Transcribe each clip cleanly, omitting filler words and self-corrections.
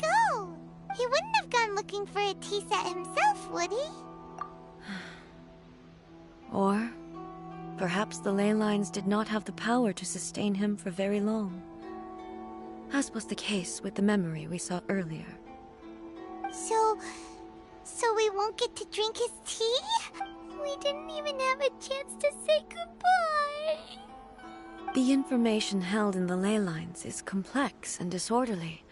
he go? He wouldn't have gone looking for a tea set himself, would he? Or perhaps the ley lines did not have the power to sustain him for very long, as was the case with the memory we saw earlier. So we won't get to drink his tea? We didn't even have a chance to say goodbye. The information held in the ley lines is complex and disorderly.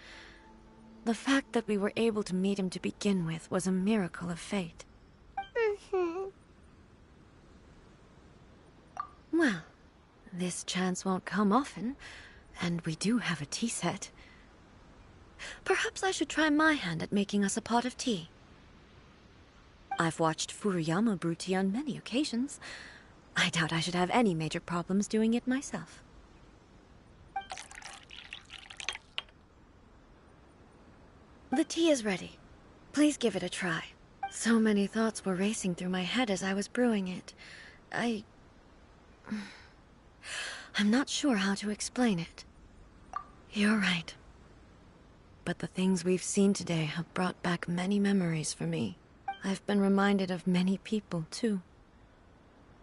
The fact that we were able to meet him to begin with was a miracle of fate. Well, this chance won't come often, and we do have a tea set. Perhaps I should try my hand at making us a pot of tea. I've watched Furuyama brew tea on many occasions. I doubt I should have any major problems doing it myself. The tea is ready. Please give it a try. So many thoughts were racing through my head as I was brewing it. I'm not sure how to explain it. You're right. But the things we've seen today have brought back many memories for me. I've been reminded of many people, too.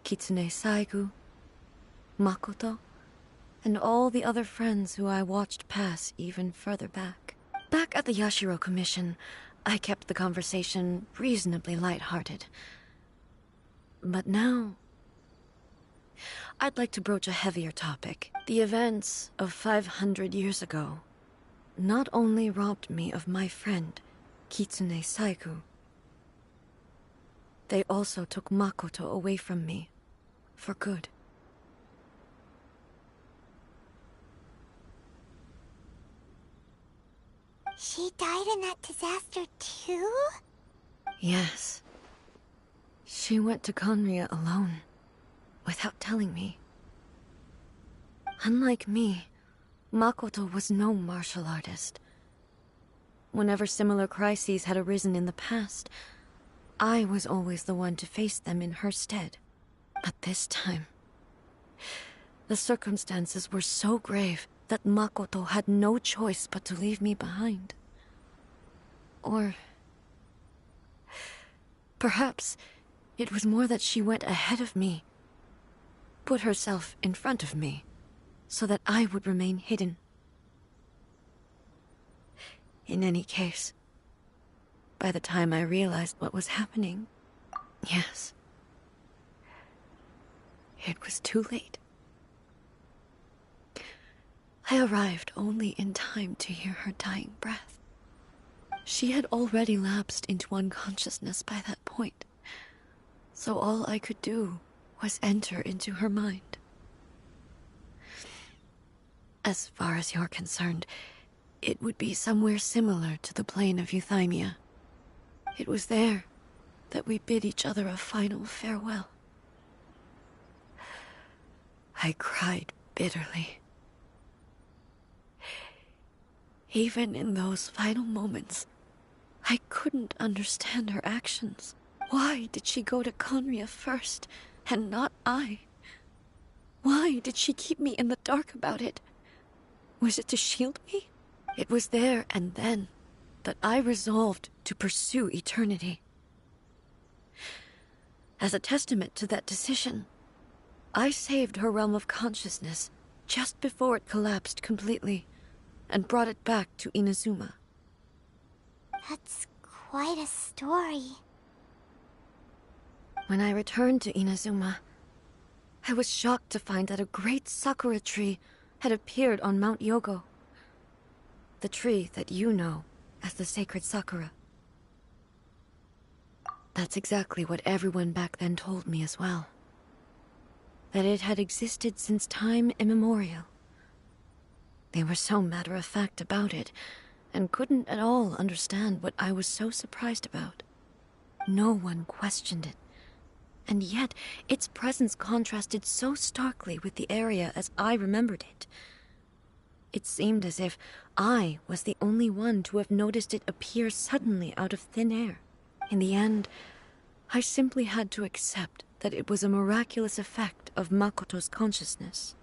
Kitsune Saigu, Makoto, and all the other friends who I watched pass even further back. Back at the Yashiro Commission, I kept the conversation reasonably lighthearted. But now, I'd like to broach a heavier topic. The events of 500 years ago not only robbed me of my friend, Kitsune Saigu, they also took Makoto away from me, for good. She died in that disaster too? Yes. She went to Conria alone, without telling me. Unlike me, Makoto was no martial artist. Whenever similar crises had arisen in the past, I was always the one to face them in her stead. But this time, the circumstances were so grave that Makoto had no choice but to leave me behind. Or perhaps it was more that she went ahead of me, put herself in front of me, so that I would remain hidden. In any case, by the time I realized what was happening, yes, it was too late. I arrived only in time to hear her dying breath. She had already lapsed into unconsciousness by that point, so all I could do was enter into her mind. As far as you're concerned, it would be somewhere similar to the plane of Euthymia. It was there that we bid each other a final farewell. I cried bitterly. Even in those final moments, I couldn't understand her actions. Why did she go to Conria first, and not I? Why did she keep me in the dark about it? Was it to shield me? It was there and then that I resolved to pursue eternity. As a testament to that decision, I saved her realm of consciousness just before it collapsed completely, and brought it back to Inazuma. That's quite a story. When I returned to Inazuma, I was shocked to find that a great sakura tree had appeared on Mount Yogo, the tree that you know as the sacred sakura. That's exactly what everyone back then told me as well. That it had existed since time immemorial. They were so matter-of-fact about it, and couldn't at all understand what I was so surprised about. No one questioned it, and yet its presence contrasted so starkly with the area as I remembered it. It seemed as if I was the only one to have noticed it appear suddenly out of thin air. In the end, I simply had to accept that it was a miraculous effect of Makoto's consciousness.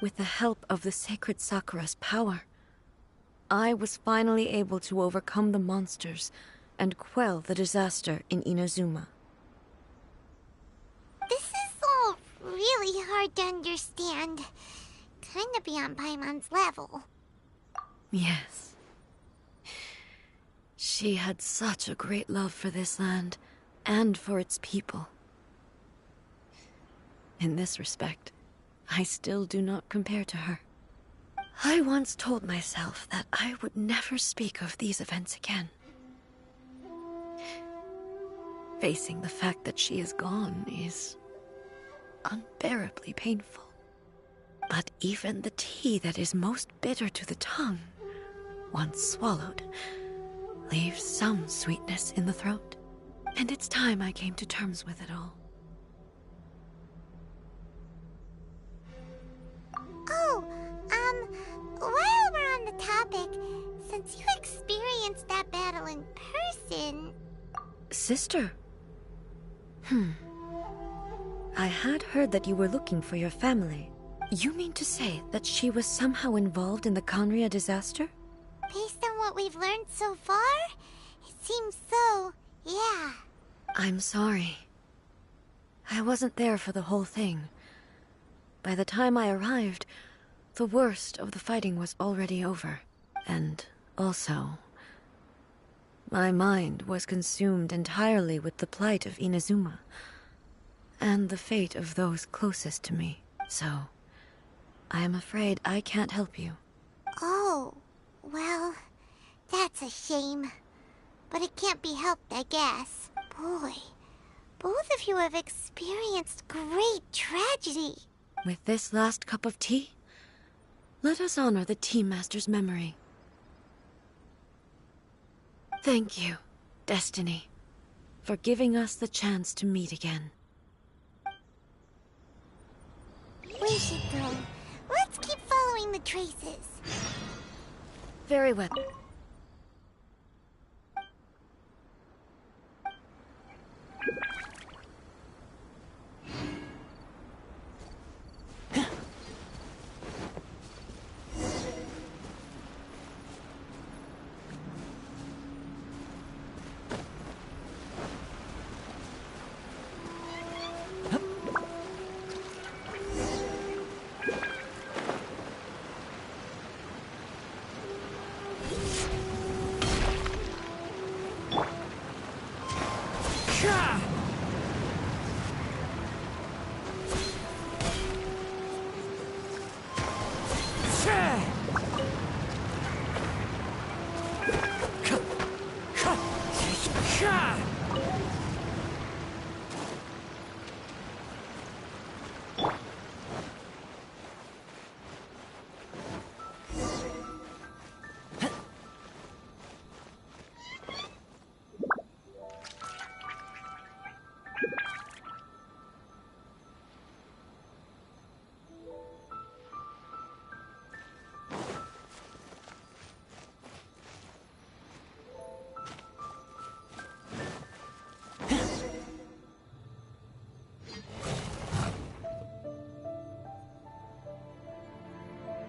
With the help of the sacred Sakura's power, I was finally able to overcome the monsters and quell the disaster in Inazuma. This is all really hard to understand. Kinda beyond Paimon's level. Yes. She had such a great love for this land, and for its people. In this respect, I still do not compare to her. I once told myself that I would never speak of these events again. Facing the fact that she is gone is unbearably painful. But even the tea that is most bitter to the tongue, once swallowed, leaves some sweetness in the throat. And it's time I came to terms with it all. Oh, while we're on the topic, since you experienced that battle in person... Sister? I had heard that you were looking for your family. You mean to say that she was somehow involved in the Conria disaster? Based on what we've learned so far, it seems so, yeah. I'm sorry. I wasn't there for the whole thing. By the time I arrived, the worst of the fighting was already over. And also, my mind was consumed entirely with the plight of Inazuma, and the fate of those closest to me. So, I am afraid I can't help you. Oh, well, that's a shame. But it can't be helped, I guess. Boy, both of you have experienced great tragedy. With this last cup of tea, let us honor the Tea Master's memory. Thank you, Destiny, for giving us the chance to meet again. We should go. Let's keep following the traces. Very well.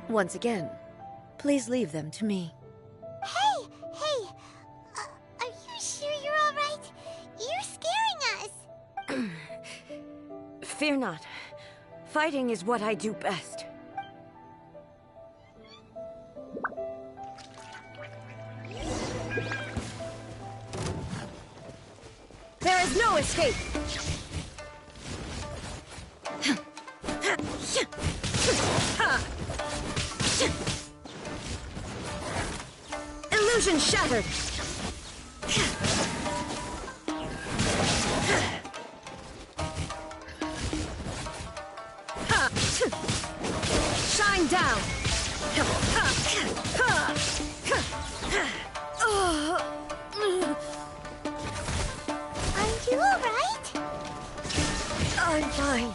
Once again, please leave them to me. Hey! Are you sure you're all right? You're scaring us! Fear not. Fighting is what I do best. There is no escape! Illusion shattered! Shine down! Are you all right? I'm fine.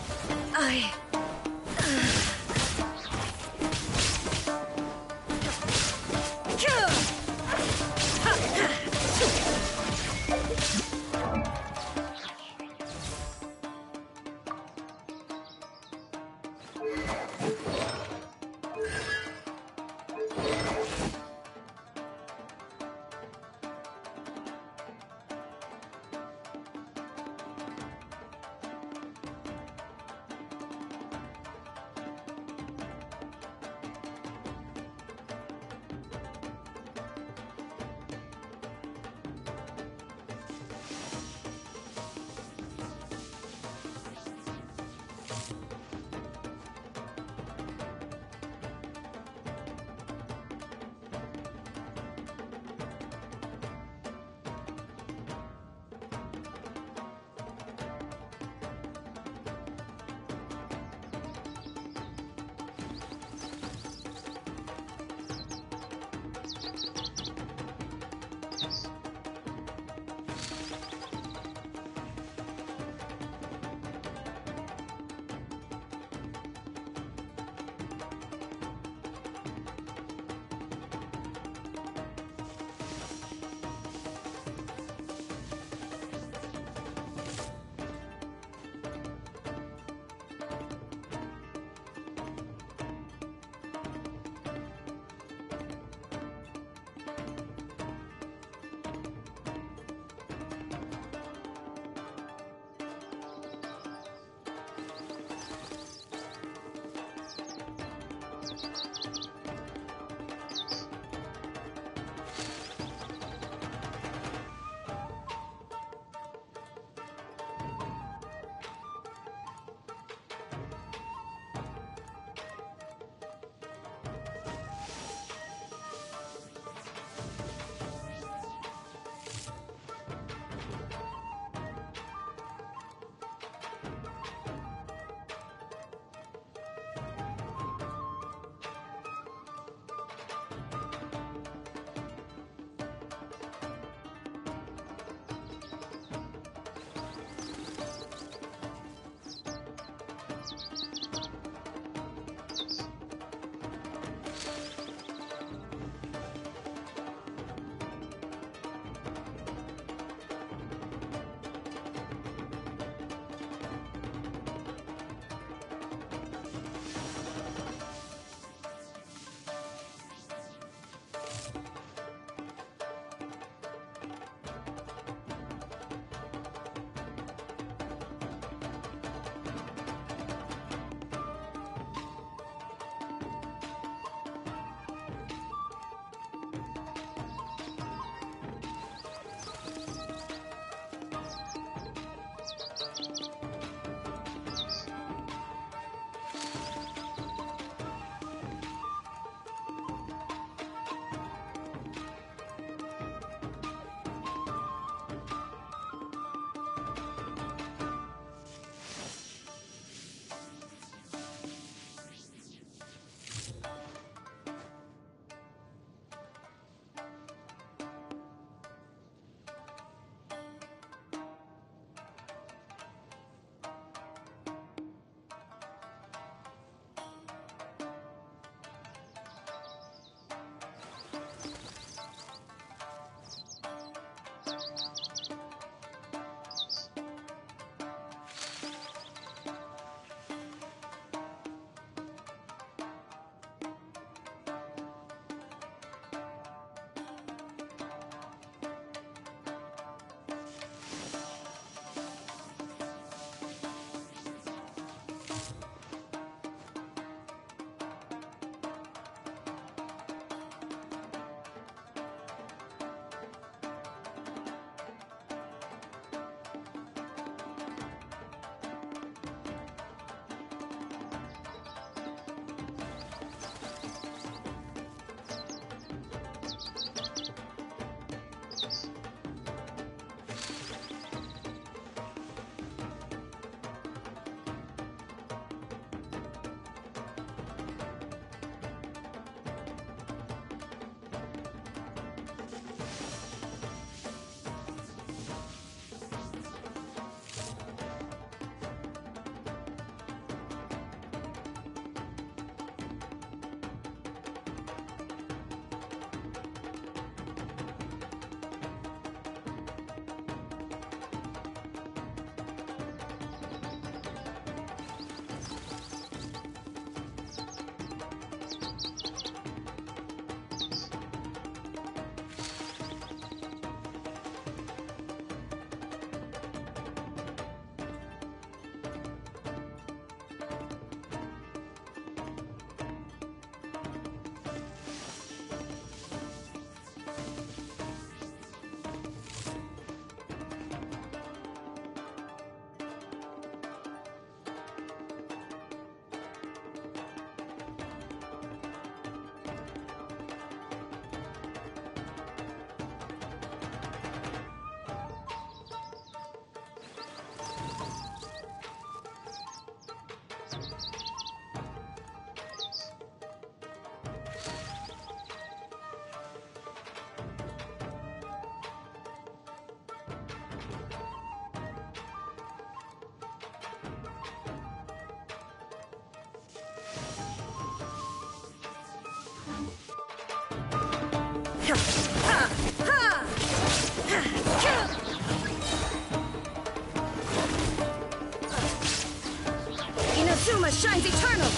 Inazuma shines eternal!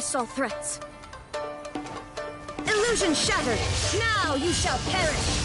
Face all threats. Illusion shattered. Now you shall perish.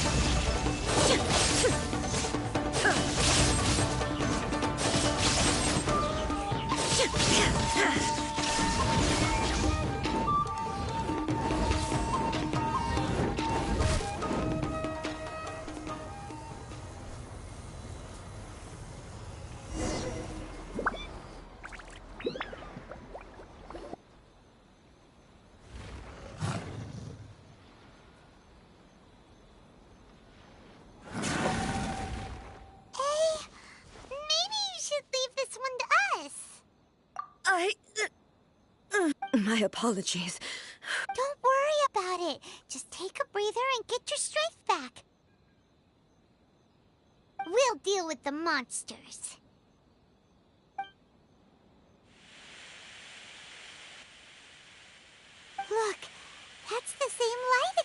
My apologies. Don't worry about it. Just take a breather and get your strength back. We'll deal with the monsters. Look, that's the same light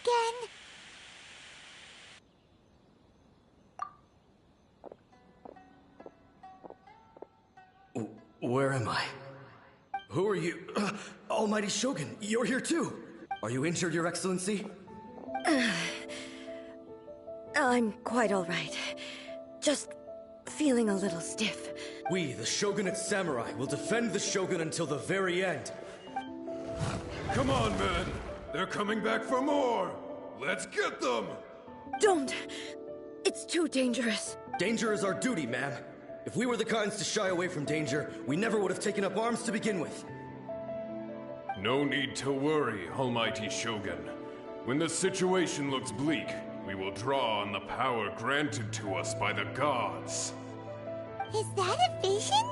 again. Where am I? Who are you? Almighty Shogun, you're here too! Are you injured, Your Excellency? I'm quite all right. Just feeling a little stiff. We, the Shogunate Samurai, will defend the Shogun until the very end. Come on, men! They're coming back for more! Let's get them! Don't! It's too dangerous. Danger is our duty, ma'am. If we were the kinds to shy away from danger, we never would have taken up arms to begin with. No need to worry, Almighty Shogun. When the situation looks bleak, we will draw on the power granted to us by the gods. Is that a vision?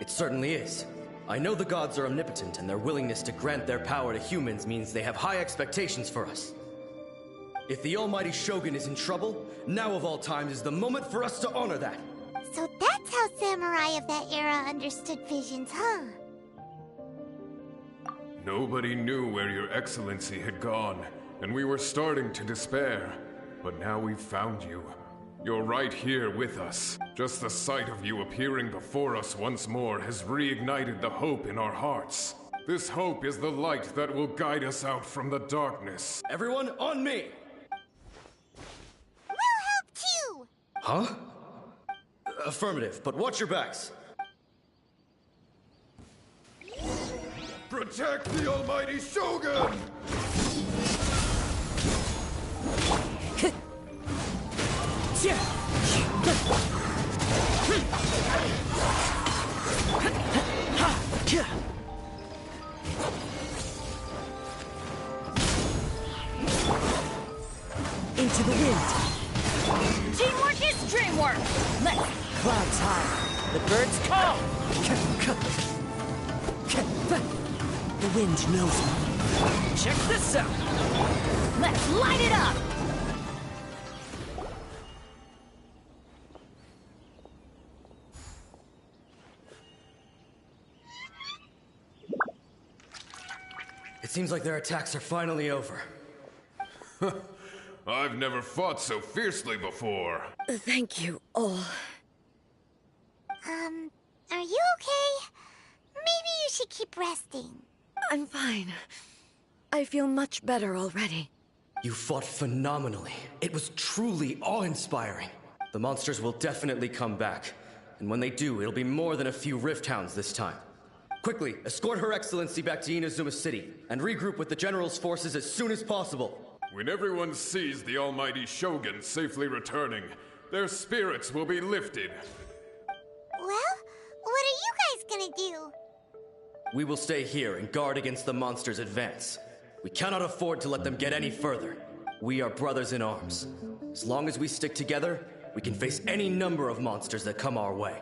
It certainly is. I know the gods are omnipotent, and their willingness to grant their power to humans means they have high expectations for us. If the Almighty Shogun is in trouble, now of all times is the moment for us to honor that. So that's how samurai of that era understood visions, huh? Nobody knew where Your Excellency had gone, and we were starting to despair. But now we've found you. You're right here with us. Just the sight of you appearing before us once more has reignited the hope in our hearts. This hope is the light that will guide us out from the darkness. Everyone, on me! We'll help too! Huh? Affirmative, but watch your backs. Protect the Almighty Shogun! Into the wind. Teamwork is dreamwork! Let's... Clouds high. The birds call. The wind knows me. Check this out. let's light it up! It seems like their attacks are finally over. I've never fought so fiercely before. Thank you all. Are you okay? Maybe you should keep resting. I'm fine. I feel much better already. You fought phenomenally. It was truly awe-inspiring. The monsters will definitely come back. And when they do, it'll be more than a few Rift Hounds this time. Quickly, escort Her Excellency back to Inazuma City, and regroup with the General's forces as soon as possible. When everyone sees the Almighty Shogun safely returning, their spirits will be lifted. Well, what are you guys gonna do? We will stay here and guard against the monsters' advance. We cannot afford to let them get any further. We are brothers in arms. As long as we stick together, we can face any number of monsters that come our way.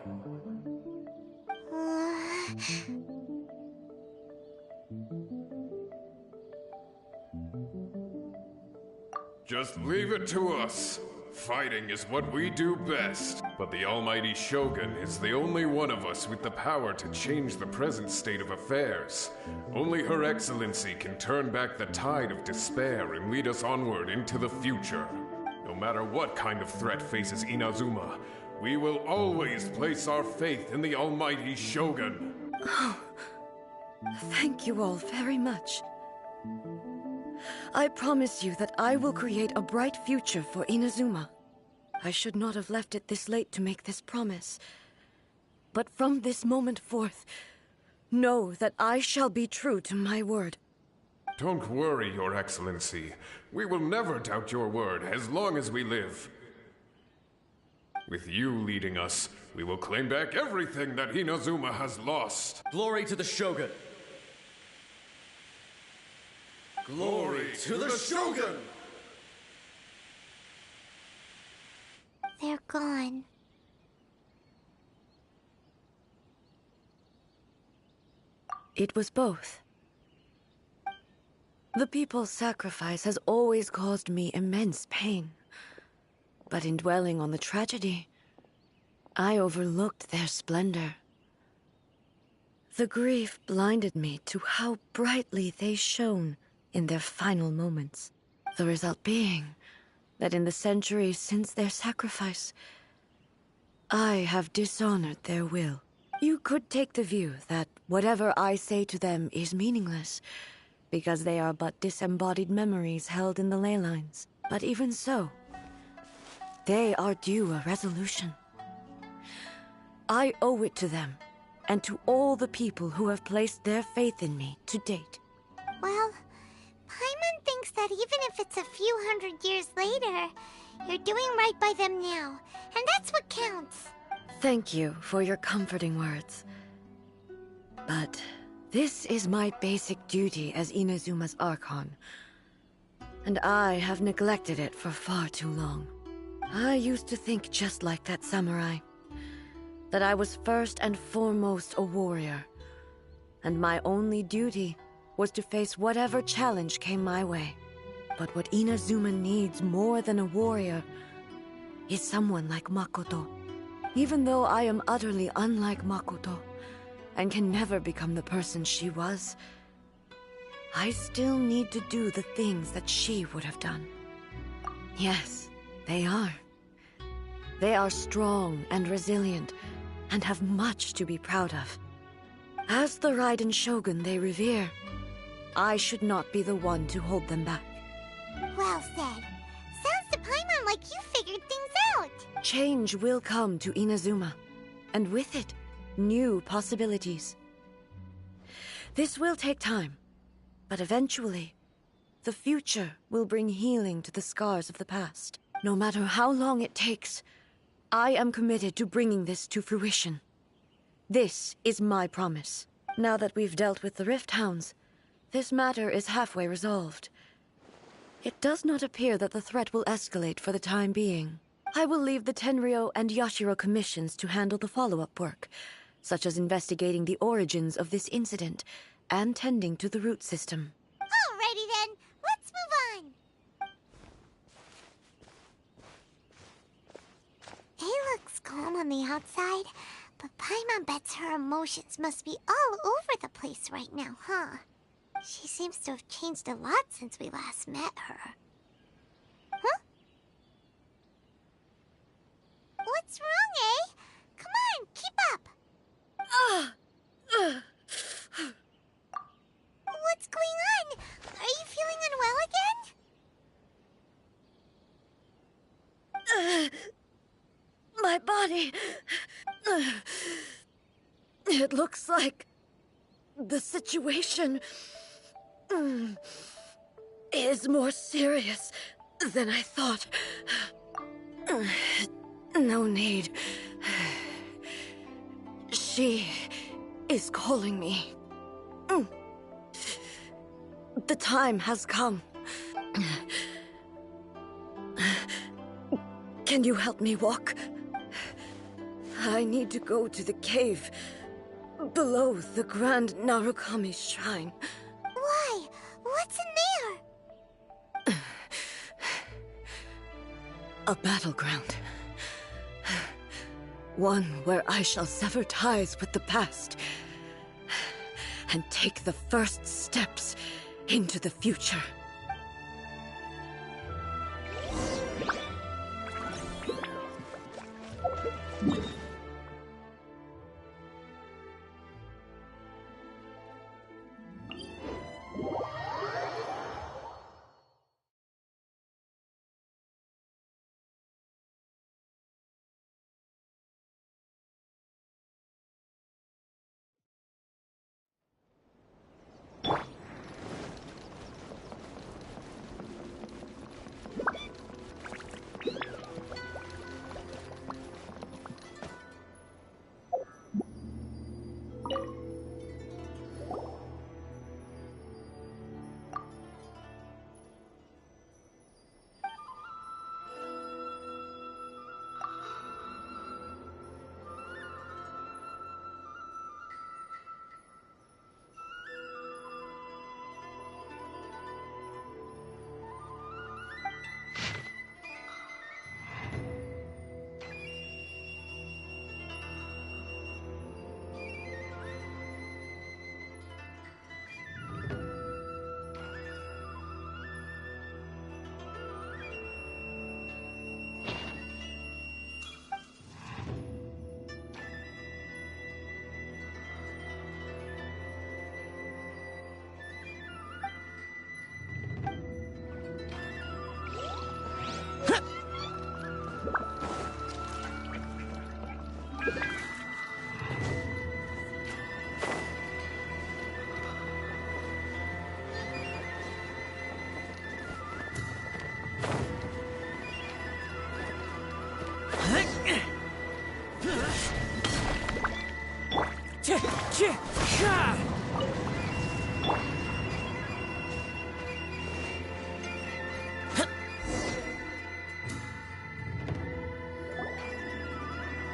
Just leave it to us. Fighting is what we do best. But the Almighty Shogun is the only one of us with the power to change the present state of affairs. Only Her Excellency can turn back the tide of despair and lead us onward into the future. No matter what kind of threat faces Inazuma, we will always place our faith in the Almighty Shogun. Thank you all very much. I promise you that I will create a bright future for Inazuma. I should not have left it this late to make this promise. But from this moment forth, know that I shall be true to my word. Don't worry, Your Excellency. We will never doubt your word as long as we live. With you leading us, we will claim back everything that Inazuma has lost. Glory to the Shogun! Glory to the Shogun! They're gone. It was both. The people's sacrifice has always caused me immense pain. But in dwelling on the tragedy, I overlooked their splendor. The grief blinded me to how brightly they shone in their final moments. The result being that in the centuries since their sacrifice, I have dishonored their will. You could take the view that whatever I say to them is meaningless, because they are but disembodied memories held in the ley lines. But even so, they are due a resolution. I owe it to them, and to all the people who have placed their faith in me to date. Well, Paimon thinks that even if it's a few hundred years later, you're doing right by them now, and that's what counts. Thank you for your comforting words. But this is my basic duty as Inazuma's Archon, and I have neglected it for far too long. I used to think just like that samurai, that I was first and foremost a warrior, and my only duty was to face whatever challenge came my way. But what Inazuma needs more than a warrior is someone like Makoto. Even though I am utterly unlike Makoto, and can never become the person she was, I still need to do the things that she would have done. Yes, they are. They are strong and resilient, and have much to be proud of. As the Raiden Shogun they revere, I should not be the one to hold them back. Well said. Sounds to Paimon like you figured things out. Change will come to Inazuma, and with it, new possibilities. This will take time, but eventually, the future will bring healing to the scars of the past. No matter how long it takes, I am committed to bringing this to fruition. This is my promise. Now that we've dealt with the Rift Hounds, this matter is halfway resolved. It does not appear that the threat will escalate for the time being. I will leave the Tenryo and Yashiro commissions to handle the follow-up work, such as investigating the origins of this incident and tending to the root system. Alrighty then, let's move on. It looks calm on the outside, but Paimon bets her emotions must be all over the place right now, huh? She seems to have changed a lot since we last met her. Huh? What's wrong, eh? Come on, keep up! What's going on? Are you feeling unwell again? My body... It looks like the situation is more serious than I thought. No need. She is calling me. The time has come. Can you help me walk? I need to go to the cave below the Grand Narukami Shrine. Why? What's in there? A battleground. One where I shall sever ties with the past and take the first steps into the future.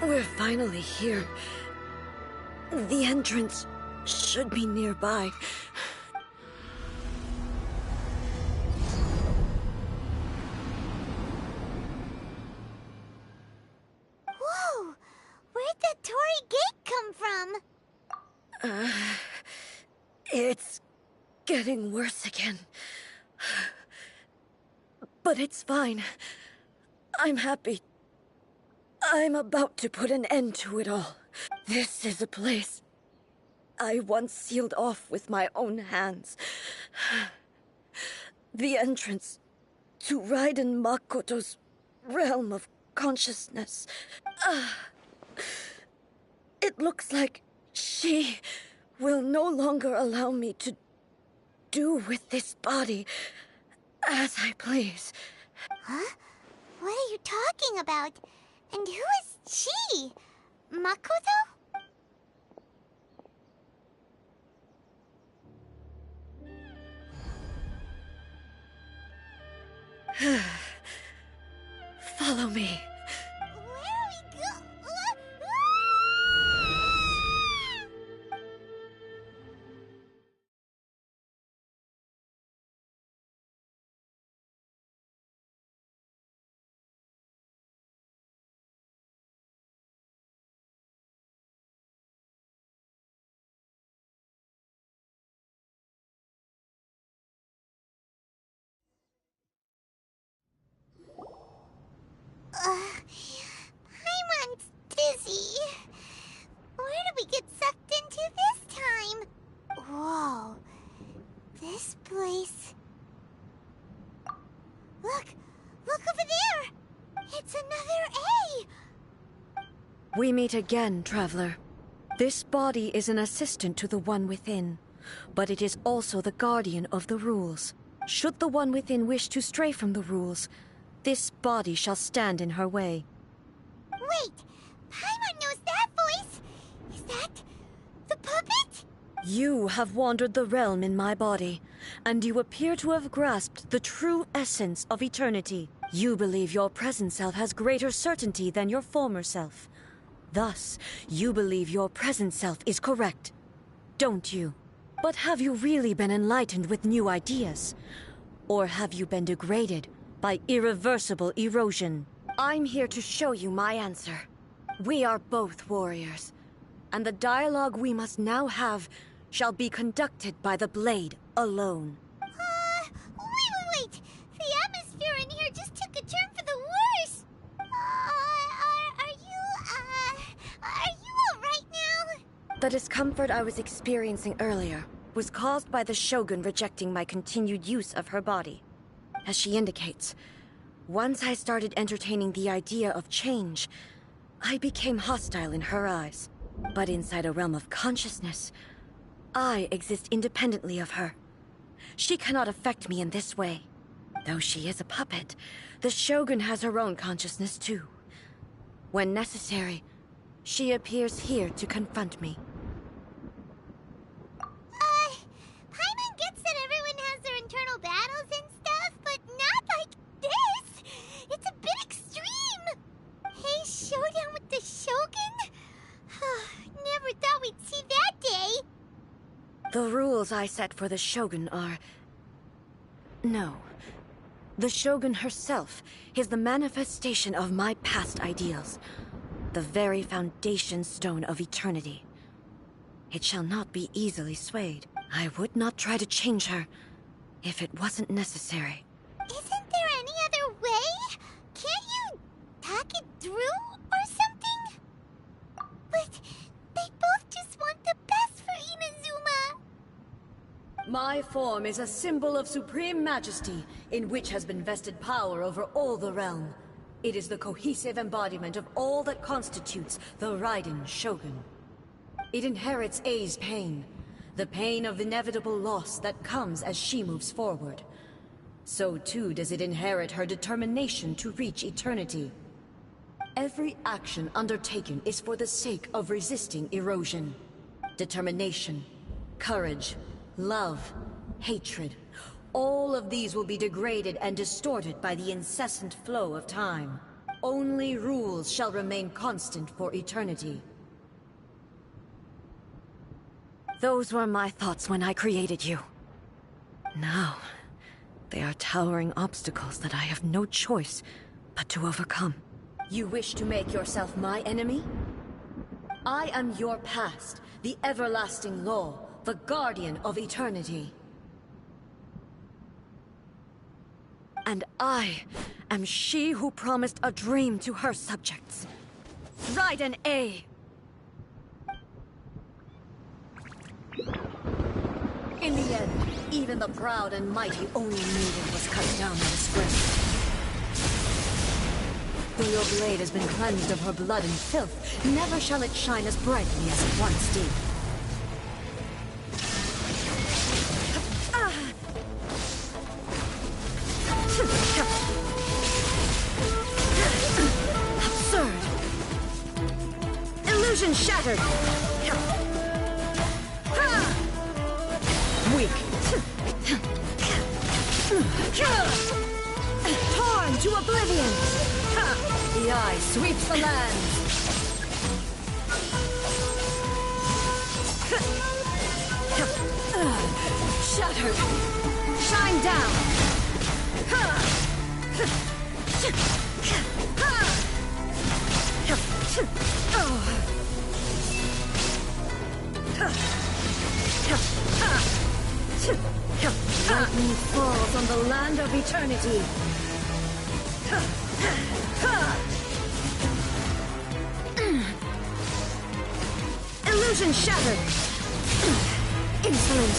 We're finally here. The entrance should be nearby. Whoa! Where'd that Torii gate come from? It's getting worse again. But it's fine. I'm happy. I'm about to put an end to it all. This is a place I once sealed off with my own hands. The entrance to Raiden Makoto's realm of consciousness. It looks like she will no longer allow me to do with this body as I please. Huh? What are you talking about? And who is she? Makoto? Follow me. Where are we go? Paimon's dizzy. Where did we get sucked into this time? Whoa. This place... Look! Look over there! It's another A! We meet again, traveler. This body is an assistant to the One Within, but it is also the guardian of the rules. Should the One Within wish to stray from the rules, this body shall stand in her way. Wait! Paimon knows that voice! Is that... the puppet? You have wandered the realm in my body, and you appear to have grasped the true essence of eternity. You believe your present self has greater certainty than your former self. Thus, you believe your present self is correct, don't you? But have you really been enlightened with new ideas? Or have you been degraded by irreversible erosion? I'm here to show you my answer. We are both warriors, and the dialogue we must now have shall be conducted by the blade alone. Wait! The atmosphere in here just took a turn for the worse! Are you alright now? The discomfort I was experiencing earlier was caused by the Shogun rejecting my continued use of her body. As she indicates, once I started entertaining the idea of change, I became hostile in her eyes. But inside a realm of consciousness, I exist independently of her. She cannot affect me in this way. Though she is a puppet, the Shogun has her own consciousness too. When necessary, she appears here to confront me. Paimon gets that everyone has their internal battles and stuff, but not like this! It's a bit extreme! Hey, showdown with the Shogun? Never thought we'd see that day! The rules I set for the Shogun are... No. The Shogun herself is the manifestation of my past ideals. The very foundation stone of eternity. It shall not be easily swayed. I would not try to change her if it wasn't necessary. Isn't there any other way? Can't you talk it through or something? But they both just want the best for Inazuma. My form is a symbol of supreme majesty, in which has been vested power over all the realm. It is the cohesive embodiment of all that constitutes the Raiden Shogun. It inherits A's pain, the pain of inevitable loss that comes as she moves forward. So too does it inherit her determination to reach eternity. Every action undertaken is for the sake of resisting erosion. Determination, courage, love, hatred, all of these will be degraded and distorted by the incessant flow of time. only rules shall remain constant for eternity. Those were my thoughts when I created you. Now, they are towering obstacles that I have no choice but to overcome. You wish to make yourself my enemy? I am your past, the everlasting law, the guardian of eternity. And I am she who promised a dream to her subjects. Raiden A. In the end, even the proud and mighty only maiden was cut down in disgrace. Though your blade has been cleansed of her blood and filth, never shall it shine as brightly as it once did. Absurd! Illusion shattered! Weak. Torn to oblivion! The eye sweeps the land. Shattered! Shine down! Lightning falls on the land of eternity. Illusion shattered! Insolent!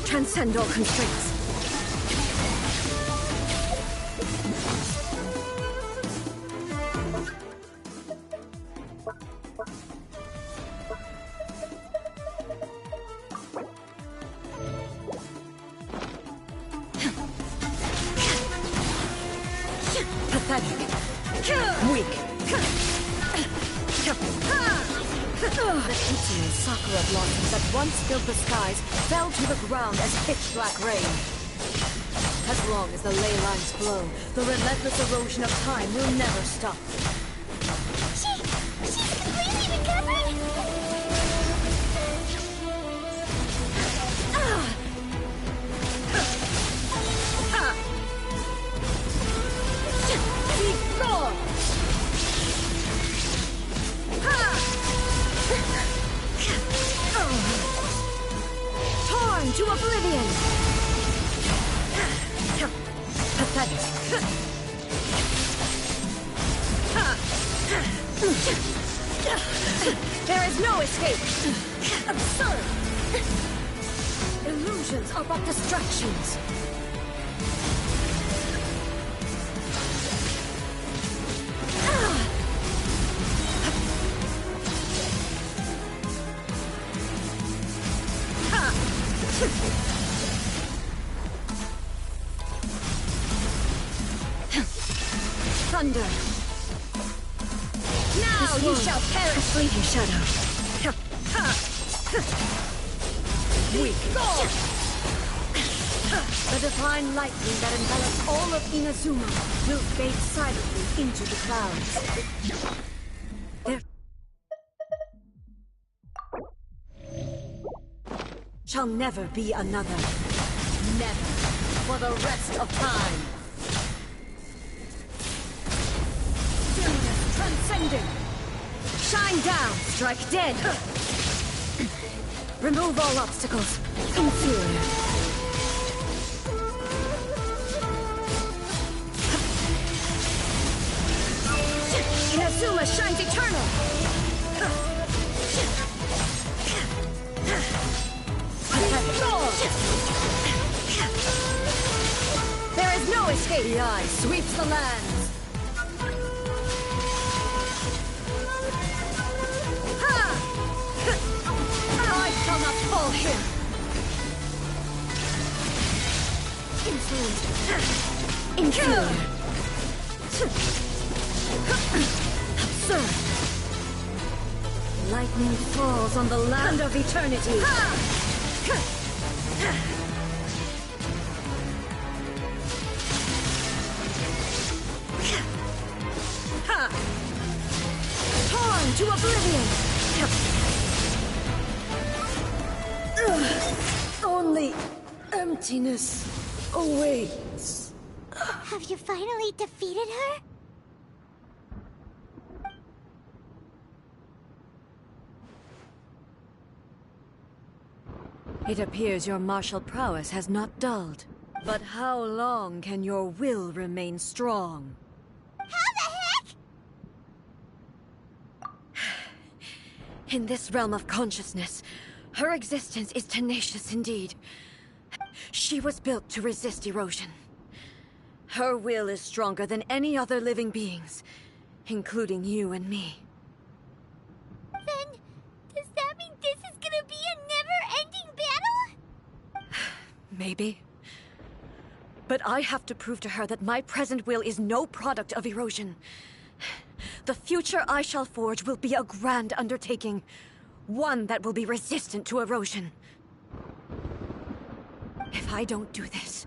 Transcend all constraints. Pathetic. Weak. The pitying sakura blossoms that once filled the skies fell to the ground as pitch-black rain. As long as the ley lines flow, the relentless erosion of time will never stop. She's completely recovered? Torn to oblivion! Pathetic. There is no escape! Absurd! Illusions are but distractions. Thunder! Now you shall perish! A fleeting shadow. Weak. The divine lightning that envelops all of Inazuma will fade silently into the clouds. There shall never be another. Never. For the rest of time. Stillness transcending. Shine down! Strike dead! Remove all obstacles. Inferior. Inazuma shines eternal! There is no escape! The eye sweeps the lands. I shall not fall here! Insolent! Inferior! Absurd! Lightning falls on the land of eternity. into oblivion! Only emptiness awaits. Have you finally defeated her? It appears your martial prowess has not dulled. But how long can your will remain strong? How the heck? In this realm of consciousness, her existence is tenacious indeed. She was built to resist erosion. Her will is stronger than any other living being's, including you and me. Then, does that mean this is gonna be a never-ending battle? Maybe. But I have to prove to her that my present will is no product of erosion. The future I shall forge will be a grand undertaking. One that will be resistant to erosion. If I don't do this,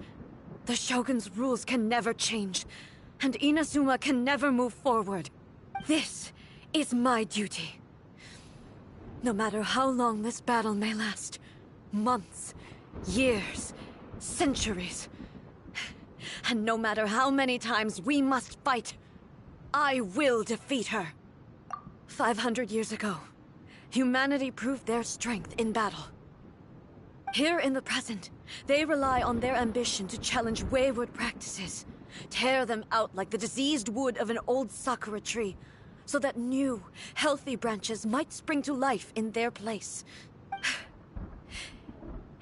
the Shogun's rules can never change, and Inazuma can never move forward. This is my duty. No matter how long this battle may last, months, years, centuries, and no matter how many times we must fight, I will defeat her. 500 years ago, humanity proved their strength in battle. Here in the present, they rely on their ambition to challenge wayward practices, tear them out like the diseased wood of an old sakura tree, so that new, healthy branches might spring to life in their place.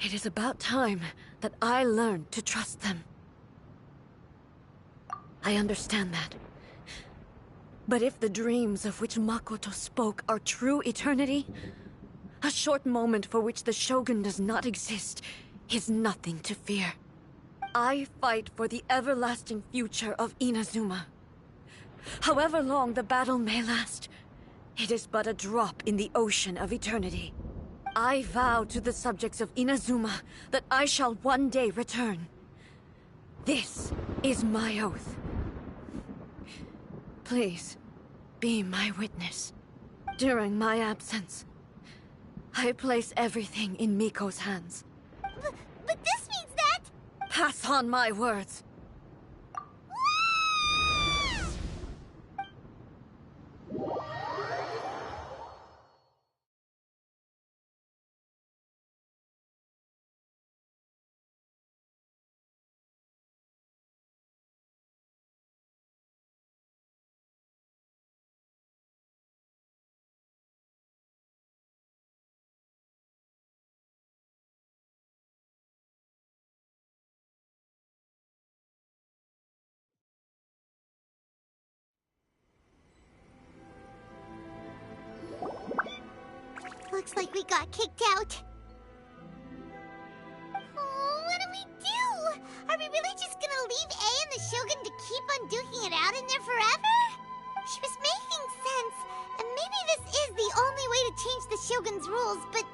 It is about time that I learned to trust them. I understand that. But if the dreams of which Makoto spoke are true eternity, a short moment for which the Shogun does not exist is nothing to fear. I fight for the everlasting future of Inazuma. However long the battle may last, it is but a drop in the ocean of eternity. I vow to the subjects of Inazuma that I shall one day return. This is my oath. Please, be my witness. During my absence, I place everything in Miko's hands. But this means that... Pass on my words. Looks like we got kicked out. Oh, what do we do? Are we really just gonna leave A and the Shogun to keep on duking it out in there forever? She was making sense, and maybe this is the only way to change the Shogun's rules, but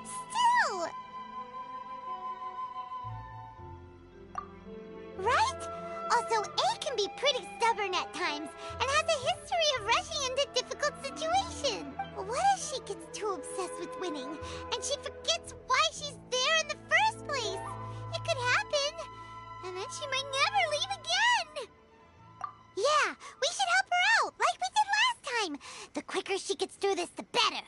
still... Right? Also, A can be pretty stubborn at times, and has a history of rushing into difficult situations. What if she gets too obsessed with winning, and she forgets why she's there in the first place? It could happen, and then she might never leave again. Yeah, we should help her out, like we did last time. The quicker she gets through this, the better.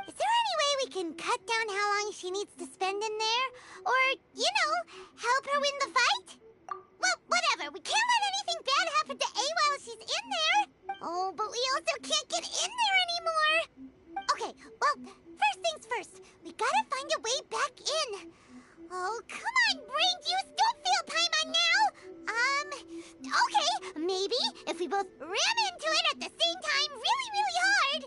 Is there any way we can cut down how long she needs to spend in there? Or, you know, help her win the fight? Well, whatever. We can't let anything bad happen to A while she's in there. Oh, but we also can't get in there anymore. Okay, well, first things first. We gotta find a way back in. Oh, come on, brain juice. Don't feel Paimon now. Okay, maybe if we both ram into it at the same time really, really hard.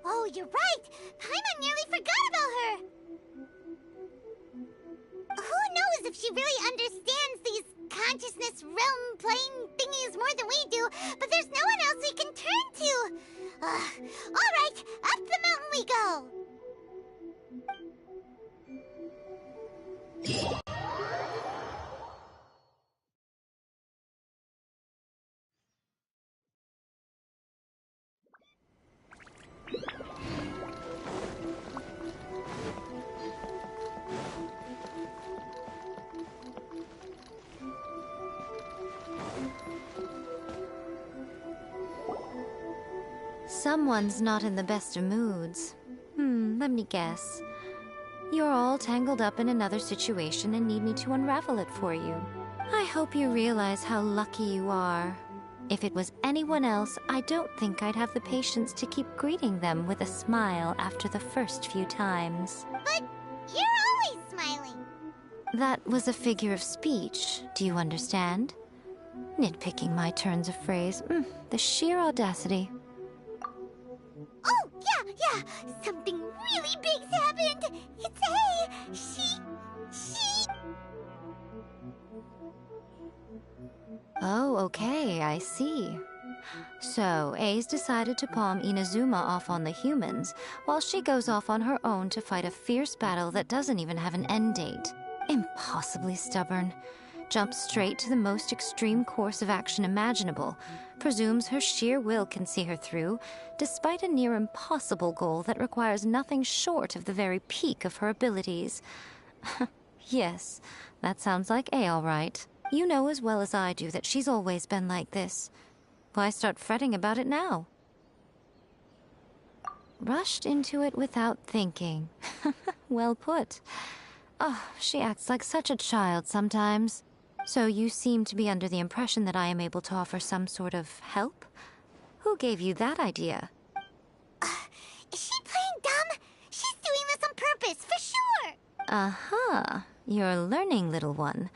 Oh, you're right. Paimon nearly forgot about her. Who knows if she really understands these consciousness realm plane thingies more than we do, but there's no one else we can turn to. All right, up the mountain we go. someone's not in the best of moods. Let me guess. You're all tangled up in another situation and need me to unravel it for you. I hope you realize how lucky you are. If it was anyone else, I don't think I'd have the patience to keep greeting them with a smile after the first few times. But you're always smiling. That was a figure of speech, do you understand? Nitpicking my turns of phrase. The sheer audacity. Oh, yeah. Something really big's happened. It's A. She... Oh, okay, I see. So, A's decided to palm Inazuma off on the humans, while she goes off on her own to fight a fierce battle that doesn't even have an end date. Impossibly stubborn. Jumps straight to the most extreme course of action imaginable, presumes her sheer will can see her through, despite a near impossible goal that requires nothing short of the very peak of her abilities. Yes, that sounds like A all right. You know as well as I do that she's always been like this. Why start fretting about it now? Rushed into it without thinking. Well put. Oh, she acts like such a child sometimes. So you seem to be under the impression that I am able to offer some sort of help? Who gave you that idea? Is she playing dumb? She's doing this on purpose, for sure! Aha, you're learning, little one.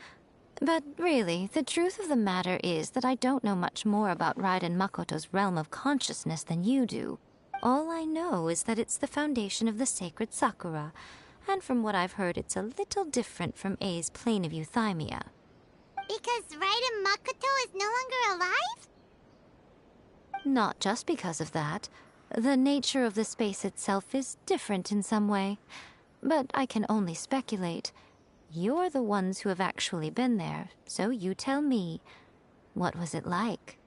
But really, the truth of the matter is that I don't know much more about Raiden Makoto's realm of consciousness than you do. All I know is that it's the foundation of the sacred Sakura, and from what I've heard, it's a little different from A's plane of euthymia. Because Raiden Makoto is no longer alive? Not just because of that. The nature of the space itself is different in some way. But I can only speculate. You're the ones who have actually been there, so you tell me. What was it like?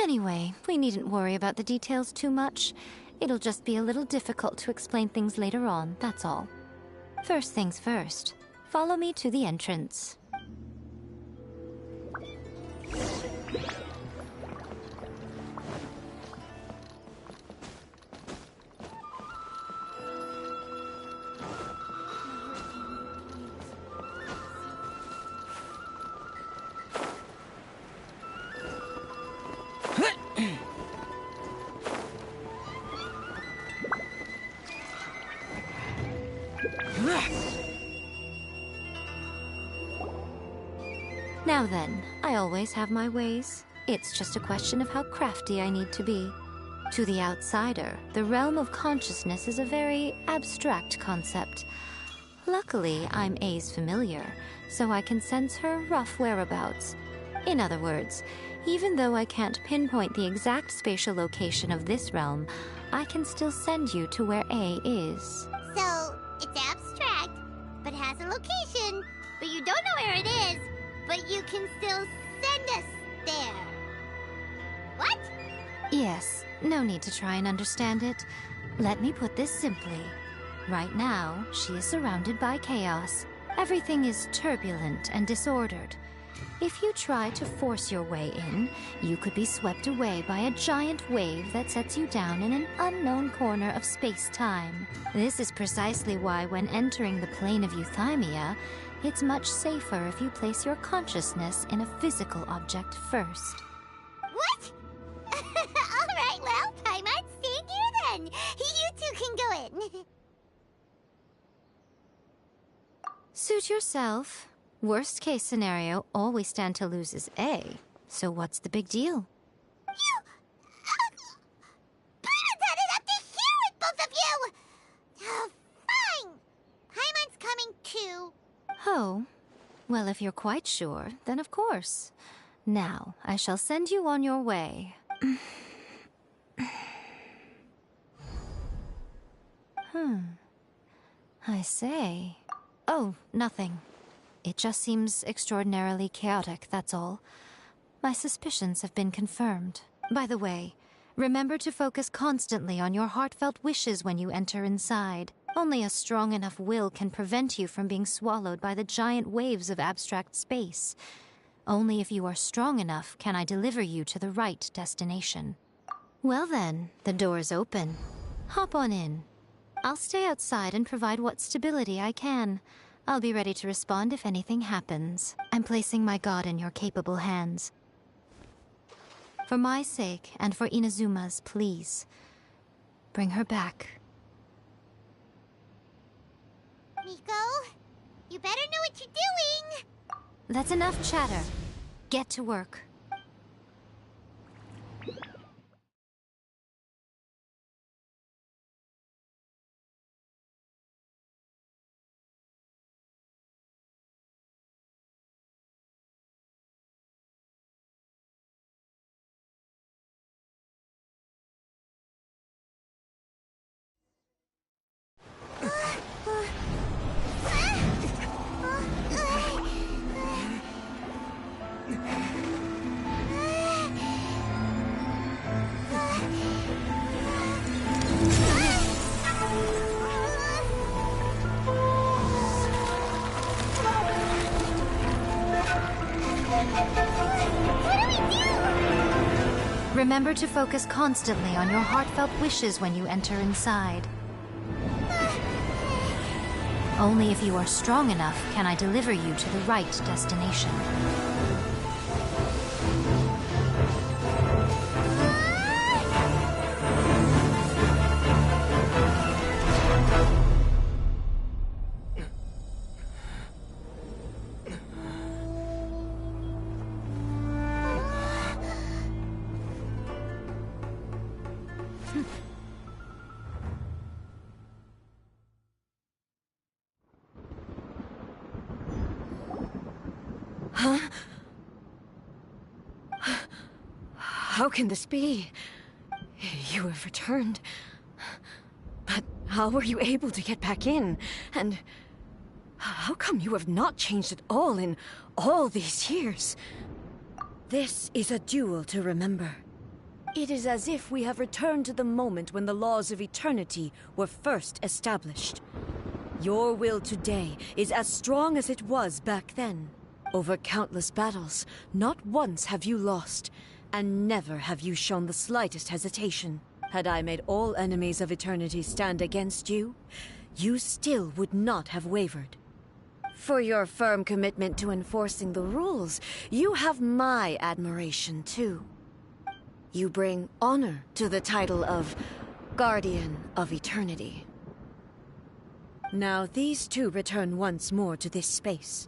Anyway, we needn't worry about the details too much. It'll just be a little difficult to explain things later on, that's all. First things first. Follow me to the entrance. Now then, I always have my ways. It's just a question of how crafty I need to be. To the outsider, the realm of consciousness is a very abstract concept. Luckily, I'm A's familiar, so I can sense her rough whereabouts. In other words, even though I can't pinpoint the exact spatial location of this realm, I can still send you to where A is. So, it's abstract, but has a location, but you don't know where it is, but you can still send us there. What? Yes, no need to try and understand it. Let me put this simply. Right now, she is surrounded by chaos. Everything is turbulent and disordered. If you try to force your way in, you could be swept away by a giant wave that sets you down in an unknown corner of space-time. This is precisely why when entering the plane of euthymia, it's much safer if you place your consciousness in a physical object first. What? Alright, well, Paimon, stay here then. You two can go in. Suit yourself. Worst case scenario, all we stand to lose is A. So what's the big deal? You... Paimon's had it up to here with both of you! Oh, fine. Paimon's coming too. Oh, well, if you're quite sure, then of course. Now, I shall send you on your way. I say. Oh, nothing. It just seems extraordinarily chaotic, that's all. My suspicions have been confirmed. By the way, remember to focus constantly on your heartfelt wishes when you enter inside. Only a strong enough will can prevent you from being swallowed by the giant waves of abstract space. Only if you are strong enough can I deliver you to the right destination. Well then, the door's open. Hop on in. I'll stay outside and provide what stability I can. I'll be ready to respond if anything happens. I'm placing my god in your capable hands. For my sake, and for Inazuma's, please. Bring her back. Miko, you better know what you're doing! That's enough chatter. Get to work. Remember to focus constantly on your heartfelt wishes when you enter inside. Only if you are strong enough can I deliver you to the right destination. Huh? How can this be? You have returned. But how were you able to get back in? And how come you have not changed at all in all these years? This is a duel to remember. It is as if we have returned to the moment when the laws of eternity were first established. Your will today is as strong as it was back then. Over countless battles, not once have you lost, and never have you shown the slightest hesitation. Had I made all enemies of eternity stand against you, you still would not have wavered. For your firm commitment to enforcing the rules, you have my admiration too. You bring honor to the title of Guardian of Eternity. Now these two return once more to this space.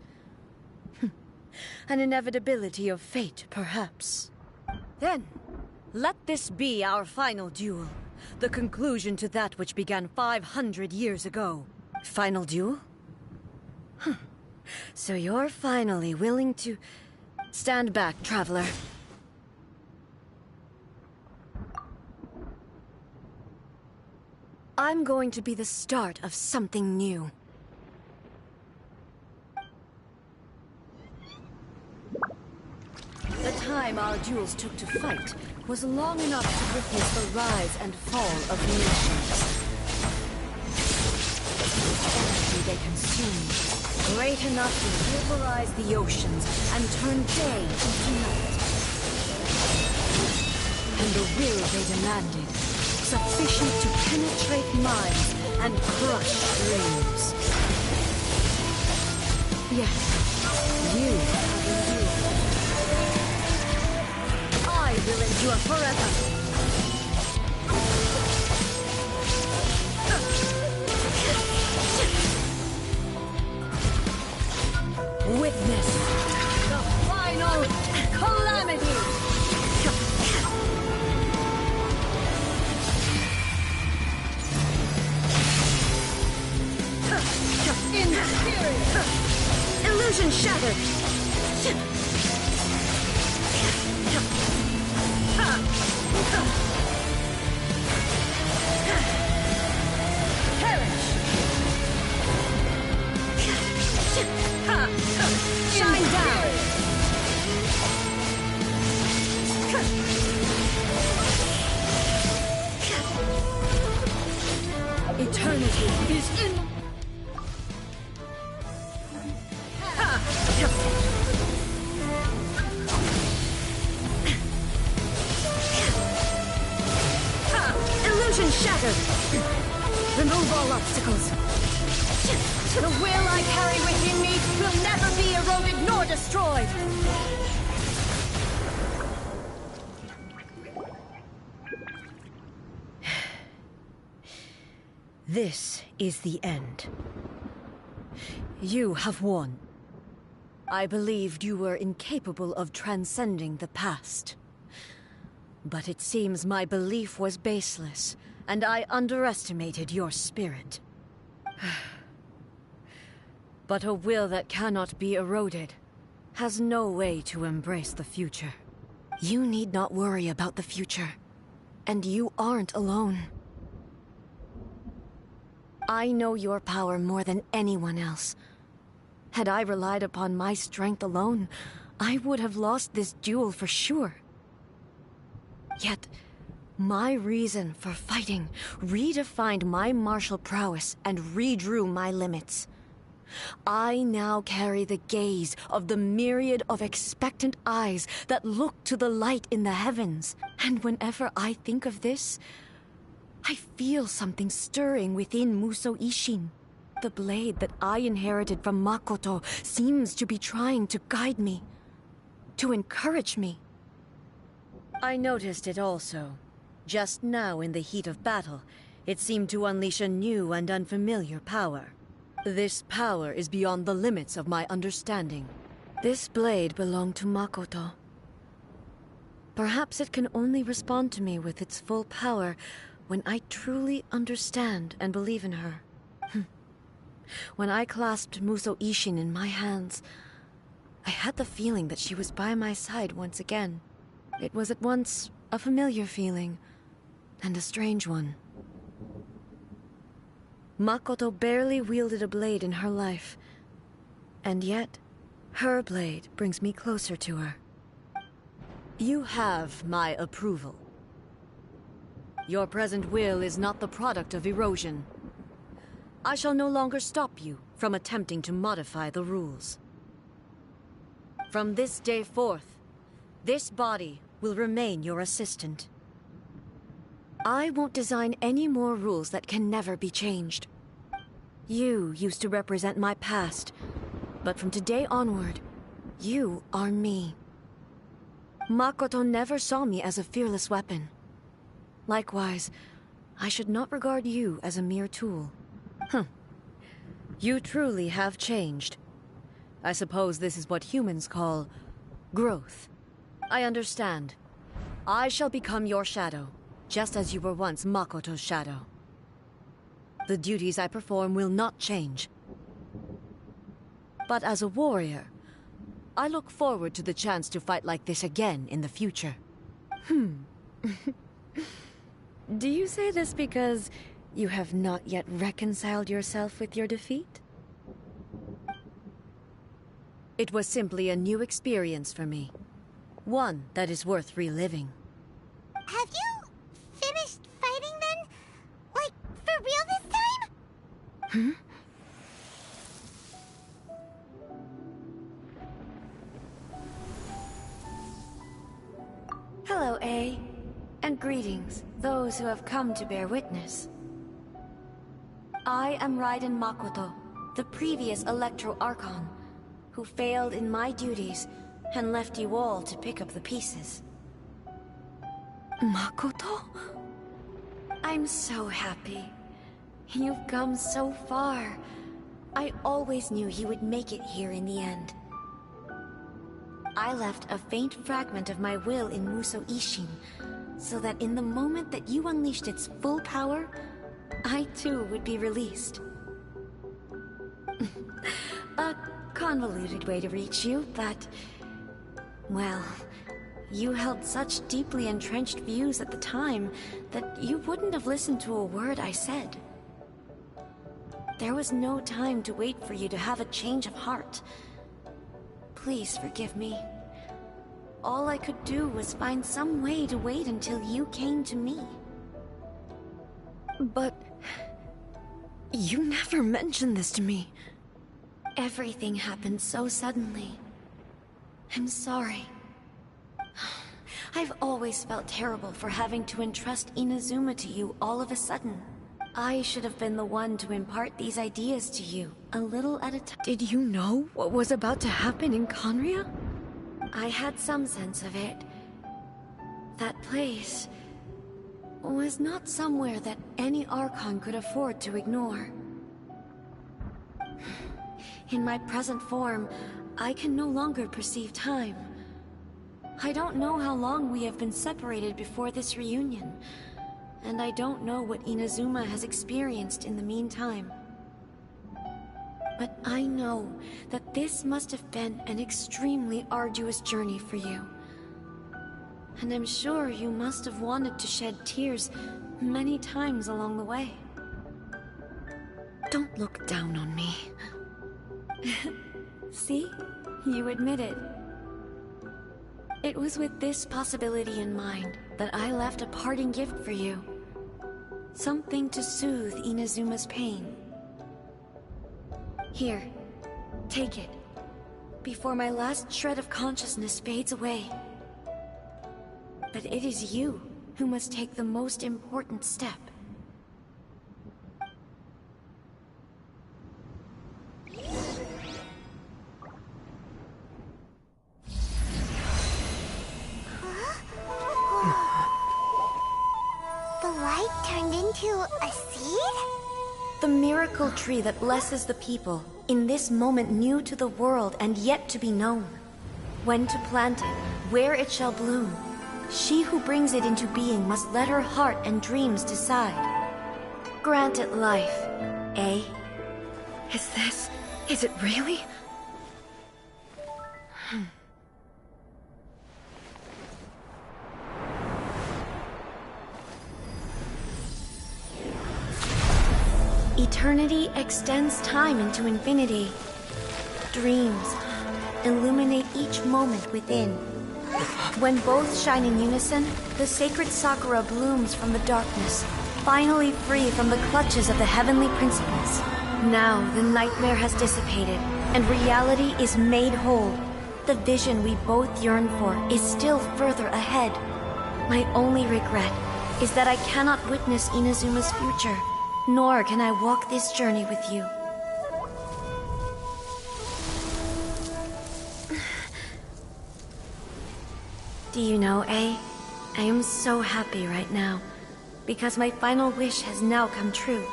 An inevitability of fate, perhaps. Then, let this be our final duel. The conclusion to that which began 500 years ago. Final duel? So you're finally willing to... Stand back, traveler. I'm going to be the start of something new. The time our duels took to fight was long enough to witness the rise and fall of nations. The energy they consumed, great enough to vaporize the oceans and turn day into night. And the will they demanded, sufficient to penetrate minds and crush dreams. Yes, you have endured. I will endure forever. Witness the final calamity. Inferior. Illusion shattered. Perish! Shine down! Eternity is in... The will I carry within me will never be eroded nor destroyed! This is the end. You have won. I believed you were incapable of transcending the past. But it seems my belief was baseless, and I underestimated your spirit. But a will that cannot be eroded has no way to embrace the future. You need not worry about the future, and you aren't alone. I know your power more than anyone else. Had I relied upon my strength alone, I would have lost this duel for sure. Yet, my reason for fighting redefined my martial prowess and redrew my limits. I now carry the gaze of the myriad of expectant eyes that look to the light in the heavens. And whenever I think of this, I feel something stirring within Muso Ishin. The blade that I inherited from Makoto seems to be trying to guide me, to encourage me. I noticed it also. Just now in the heat of battle, it seemed to unleash a new and unfamiliar power. This power is beyond the limits of my understanding. This blade belonged to Makoto. Perhaps it can only respond to me with its full power when I truly understand and believe in her. When I clasped Muso Ishin in my hands, I had the feeling that she was by my side once again. It was at once a familiar feeling and a strange one. Makoto barely wielded a blade in her life, and yet her blade brings me closer to her. You have my approval. Your present will is not the product of erosion. I shall no longer stop you from attempting to modify the rules. From this day forth, this body will remain your assistant. I won't design any more rules that can never be changed. You used to represent my past, but from today onward, you are me. Makoto never saw me as a fearless weapon. Likewise, I should not regard you as a mere tool. You truly have changed. I suppose this is what humans call growth. I understand. I shall become your shadow, just as you were once Makoto's shadow. The duties I perform will not change. But as a warrior, I look forward to the chance to fight like this again in the future. Do you say this because you have not yet reconciled yourself with your defeat? It was simply a new experience for me. One that is worth reliving. Have you finished fighting then? Like, for real this time? Hello, A. And greetings, those who have come to bear witness. I am Raiden Makoto, the previous Electro Archon, who failed in my duties and left you all to pick up the pieces. Makoto? I'm so happy. You've come so far. I always knew you would make it here in the end. I left a faint fragment of my will in Muso Ishin, so that in the moment that you unleashed its full power, I too would be released. A convoluted way to reach you, but... well, you held such deeply entrenched views at the time that you wouldn't have listened to a word I said. There was no time to wait for you to have a change of heart. Please forgive me. All I could do was find some way to wait until you came to me. But... you never mentioned this to me. Everything happened so suddenly. I'm sorry. I've always felt terrible for having to entrust Inazuma to you all of a sudden. I should have been the one to impart these ideas to you, a little at a time. Did you know what was about to happen in Conria? I had some sense of it. That place was not somewhere that any Archon could afford to ignore. In my present form, I can no longer perceive time. I don't know how long we have been separated before this reunion, and I don't know what Inazuma has experienced in the meantime. But I know that this must have been an extremely arduous journey for you. And I'm sure you must have wanted to shed tears many times along the way. Don't look down on me. See? You admit it. It was with this possibility in mind that I left a parting gift for you. Something to soothe Inazuma's pain. Here, take it, before my last shred of consciousness fades away. But it is you who must take the most important step. The light turned into a seed? The miracle tree that blesses the people, in this moment new to the world and yet to be known. When to plant it, where it shall bloom. She who brings it into being must let her heart and dreams decide. Grant it life, eh? Is it really? Eternity extends time into infinity. Dreams illuminate each moment within. When both shine in unison, the sacred Sakura blooms from the darkness, finally free from the clutches of the heavenly principles. Now the nightmare has dissipated, and reality is made whole. The vision we both yearn for is still further ahead. My only regret is that I cannot witness Inazuma's future, nor can I walk this journey with you. Do you know, I am so happy right now, because my final wish has now come true.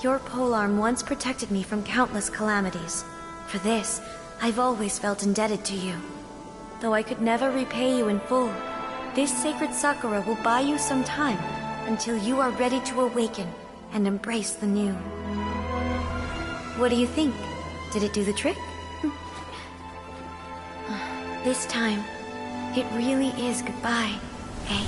Your polearm once protected me from countless calamities. For this, I've always felt indebted to you. Though I could never repay you in full, this sacred Sakura will buy you some time until you are ready to awaken and embrace the new. What do you think? Did it do the trick? This time, it really is goodbye, eh?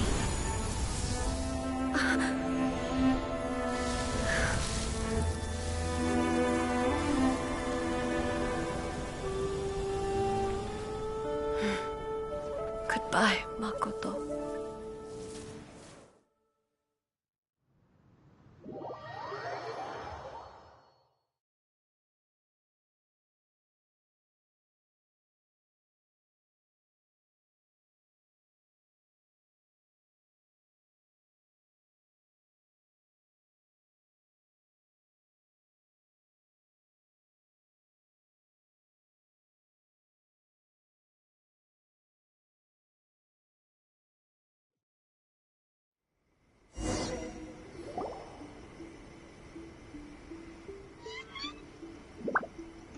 Goodbye, Makoto.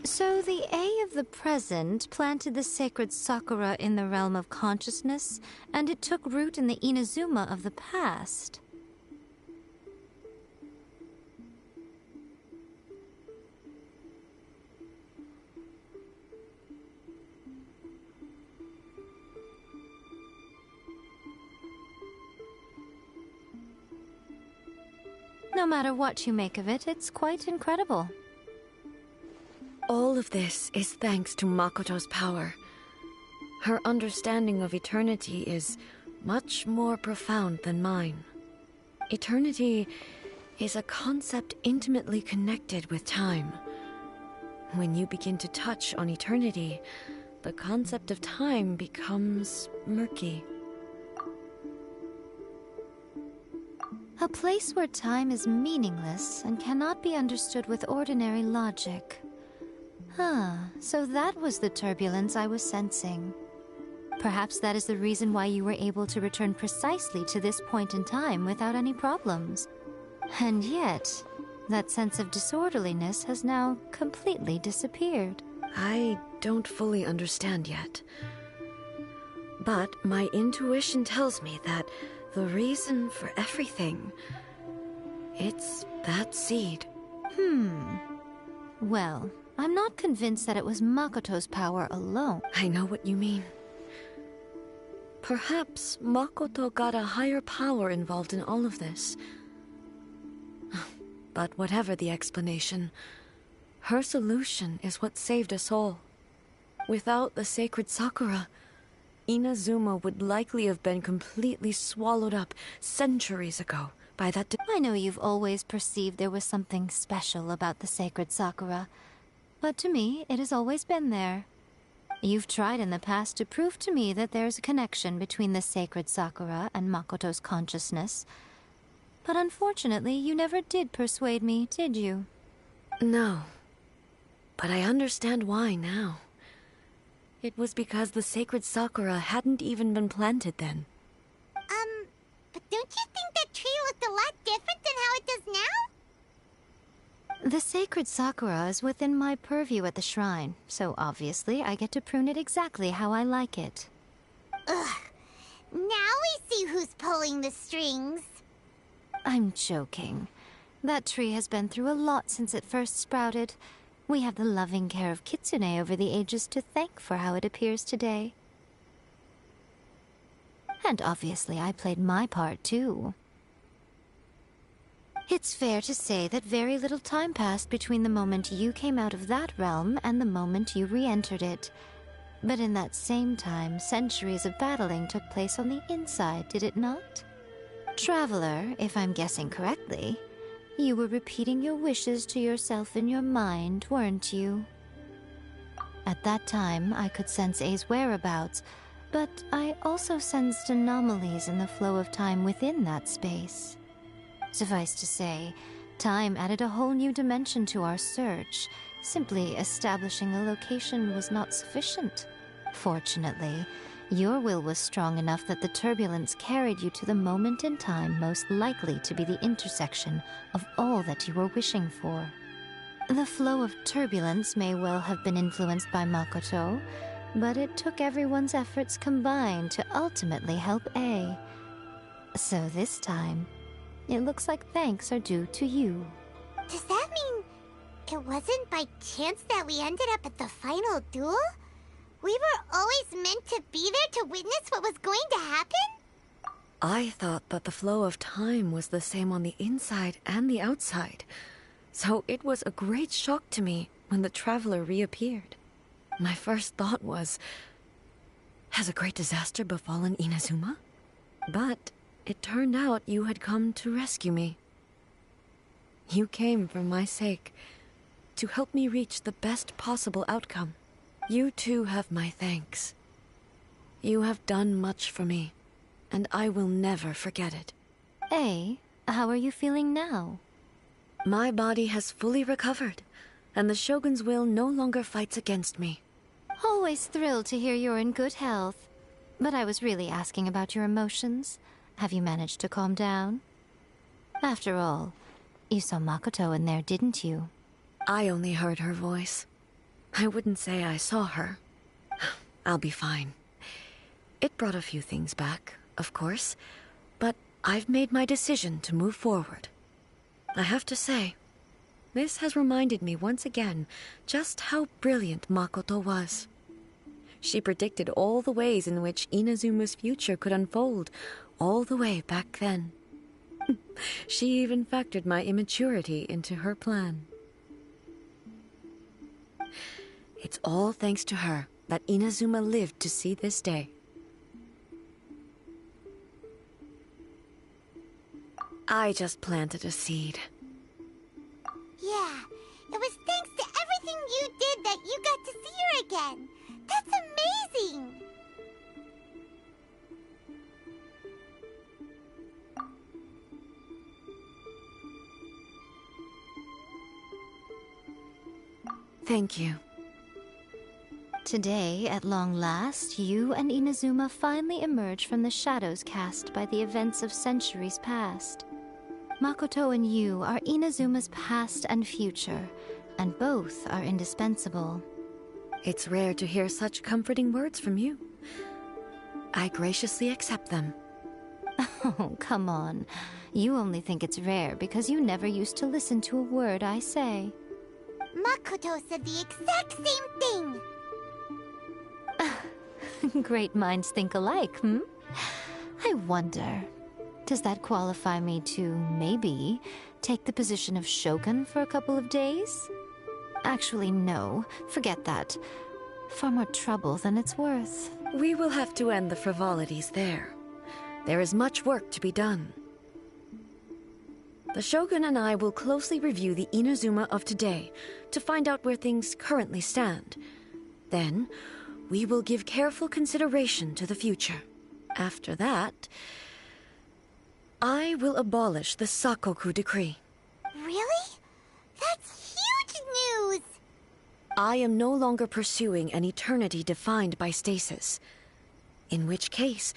So the A of the present planted the sacred Sakura in the realm of consciousness, and it took root in the Inazuma of the past. No matter what you make of it, it's quite incredible. All of this is thanks to Makoto's power. Her understanding of eternity is much more profound than mine. Eternity is a concept intimately connected with time. When you begin to touch on eternity, the concept of time becomes murky. A place where time is meaningless and cannot be understood with ordinary logic. So that was the turbulence I was sensing. Perhaps that is the reason why you were able to return precisely to this point in time without any problems. And yet, that sense of disorderliness has now completely disappeared. I don't fully understand yet. But my intuition tells me that the reason for everything, it's that seed. Well, I'm not convinced that it was Makoto's power alone. I know what you mean. Perhaps Makoto got a higher power involved in all of this. But whatever the explanation, her solution is what saved us all. Without the sacred Sakura, Inazuma would likely have been completely swallowed up centuries ago by that. I know you've always perceived there was something special about the sacred Sakura, but to me, it has always been there. You've tried in the past to prove to me that there's a connection between the sacred Sakura and Makoto's consciousness, but unfortunately, you never did persuade me, did you? No, but I understand why now. It was because the sacred Sakura hadn't even been planted then. But don't you think that tree looked a lot different than how it does now? The sacred Sakura is within my purview at the shrine, so obviously I get to prune it exactly how I like it. Ugh. Now we see who's pulling the strings. I'm joking. That tree has been through a lot since it first sprouted. We have the loving care of Kitsune over the ages to thank for how it appears today. And obviously I played my part too. It's fair to say that very little time passed between the moment you came out of that realm and the moment you re-entered it. But in that same time, centuries of battling took place on the inside, did it not? Traveler, if I'm guessing correctly, you were repeating your wishes to yourself in your mind, weren't you? At that time, I could sense A's whereabouts, but I also sensed anomalies in the flow of time within that space. Suffice to say, time added a whole new dimension to our search. Simply establishing a location was not sufficient. Fortunately, your will was strong enough that the turbulence carried you to the moment in time most likely to be the intersection of all that you were wishing for. The flow of turbulence may well have been influenced by Makoto, but it took everyone's efforts combined to ultimately help A. So this time, it looks like thanks are due to you. Does that mean it wasn't by chance that we ended up at the final duel? We were always meant to be there to witness what was going to happen? I thought that the flow of time was the same on the inside and the outside, so it was a great shock to me when the traveler reappeared. My first thought was, has a great disaster befallen Inazuma? But it turned out you had come to rescue me. You came for my sake, to help me reach the best possible outcome. You too have my thanks. You have done much for me, and I will never forget it. A, how are you feeling now? My body has fully recovered, and the Shogun's will no longer fights against me. Always thrilled to hear you're in good health. But I was really asking about your emotions. Have you managed to calm down? After all, you saw Makoto in there, didn't you? I only heard her voice. I wouldn't say I saw her. I'll be fine. It brought a few things back, of course, but I've made my decision to move forward. I have to say, this has reminded me once again just how brilliant Makoto was. She predicted all the ways in which Inazuma's future could unfold, all the way back then. She even factored my immaturity into her plan. It's all thanks to her that Inazuma lived to see this day. I just planted a seed. Yeah, it was thanks to everything you did that you got to see her again. That's amazing! Thank you. Today, at long last, you and Inazuma finally emerge from the shadows cast by the events of centuries past. Makoto and you are Inazuma's past and future, and both are indispensable. It's rare to hear such comforting words from you. I graciously accept them. Oh, come on. You only think it's rare because you never used to listen to a word I say. Makoto said the exact same thing! Great minds think alike, hmm? I wonder, does that qualify me to, maybe, take the position of Shogun for a couple of days? Actually, no. Forget that. Far more trouble than it's worth. We will have to end the frivolities there. There is much work to be done. The Shogun and I will closely review the Inazuma of today to find out where things currently stand. Then, we will give careful consideration to the future. After that, I will abolish the Sakoku decree. Really? That's huge news! I am no longer pursuing an eternity defined by stasis. In which case,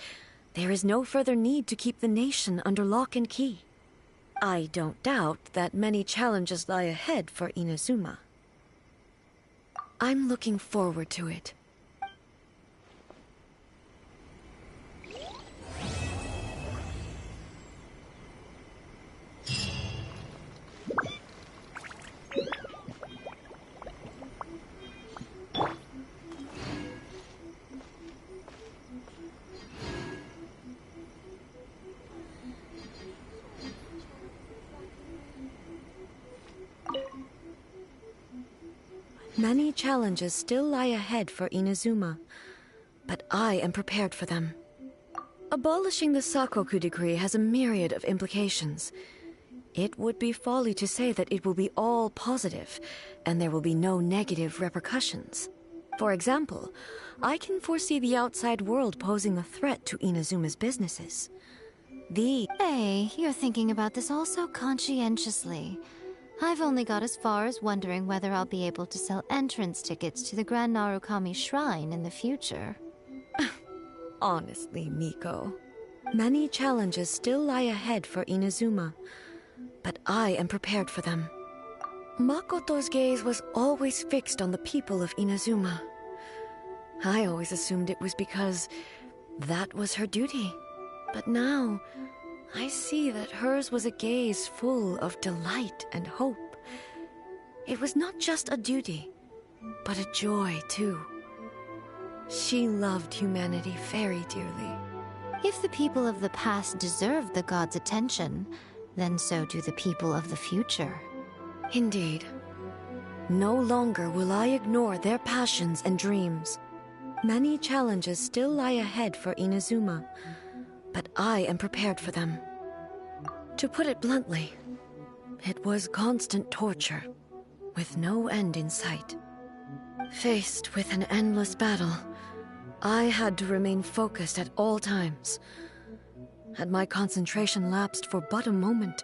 there is no further need to keep the nation under lock and key. I don't doubt that many challenges lie ahead for Inazuma. I'm looking forward to it. Many challenges still lie ahead for Inazuma, but I am prepared for them. Abolishing the Sakoku decree has a myriad of implications. It would be folly to say that it will be all positive, and there will be no negative repercussions. For example, I can foresee the outside world posing a threat to Inazuma's businesses. Hey, you're thinking about this all so conscientiously. I've only got as far as wondering whether I'll be able to sell entrance tickets to the Grand Narukami Shrine in the future. Honestly, Miko, many challenges still lie ahead for Inazuma, but I am prepared for them. Makoto's gaze was always fixed on the people of Inazuma. I always assumed it was because that was her duty. But now, I see that hers was a gaze full of delight and hope. It was not just a duty, but a joy, too. She loved humanity very dearly. If the people of the past deserve the god's attention, then so do the people of the future. Indeed. No longer will I ignore their passions and dreams. Many challenges still lie ahead for Inazuma, but I am prepared for them. To put it bluntly, it was constant torture, with no end in sight. Faced with an endless battle, I had to remain focused at all times. Had my concentration lapsed for but a moment,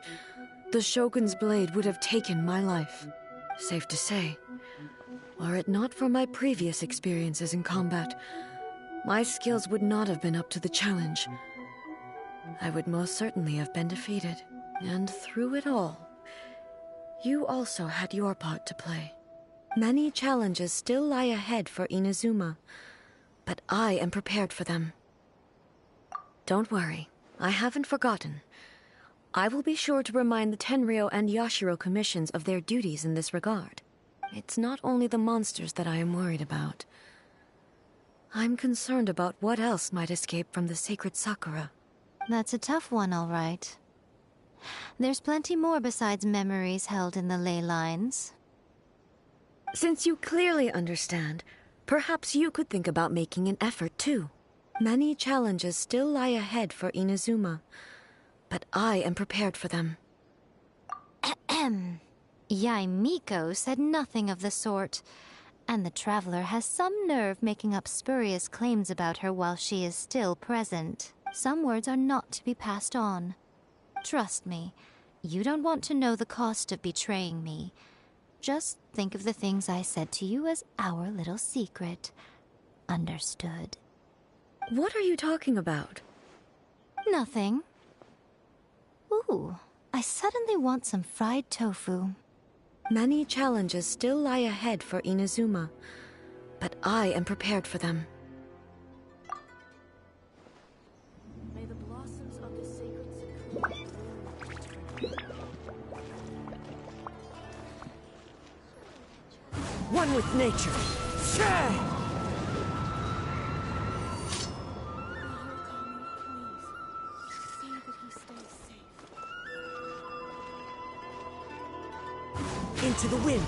the Shogun's blade would have taken my life. Safe to say, were it not for my previous experiences in combat, my skills would not have been up to the challenge. I would most certainly have been defeated. And through it all, you also had your part to play. Many challenges still lie ahead for Inazuma, but I am prepared for them. Don't worry, I haven't forgotten. I will be sure to remind the Tenryou and Yashiro commissions of their duties in this regard. It's not only the monsters that I am worried about. I'm concerned about what else might escape from the sacred Sakura. That's a tough one, all right. There's plenty more besides memories held in the ley lines. Since you clearly understand, perhaps you could think about making an effort too. Many challenges still lie ahead for Inazuma, but I am prepared for them. Yae Miko said nothing of the sort, and the traveler has some nerve making up spurious claims about her while she is still present. Some words are not to be passed on. Trust me, you don't want to know the cost of betraying me. Just think of the things I said to you as our little secret. Understood? What are you talking about? Nothing. Ooh, I suddenly want some fried tofu. Many challenges still lie ahead for Inazuma, but I am prepared for them. May the blossoms of the sacred sakura One with nature. Shah! Into the wind.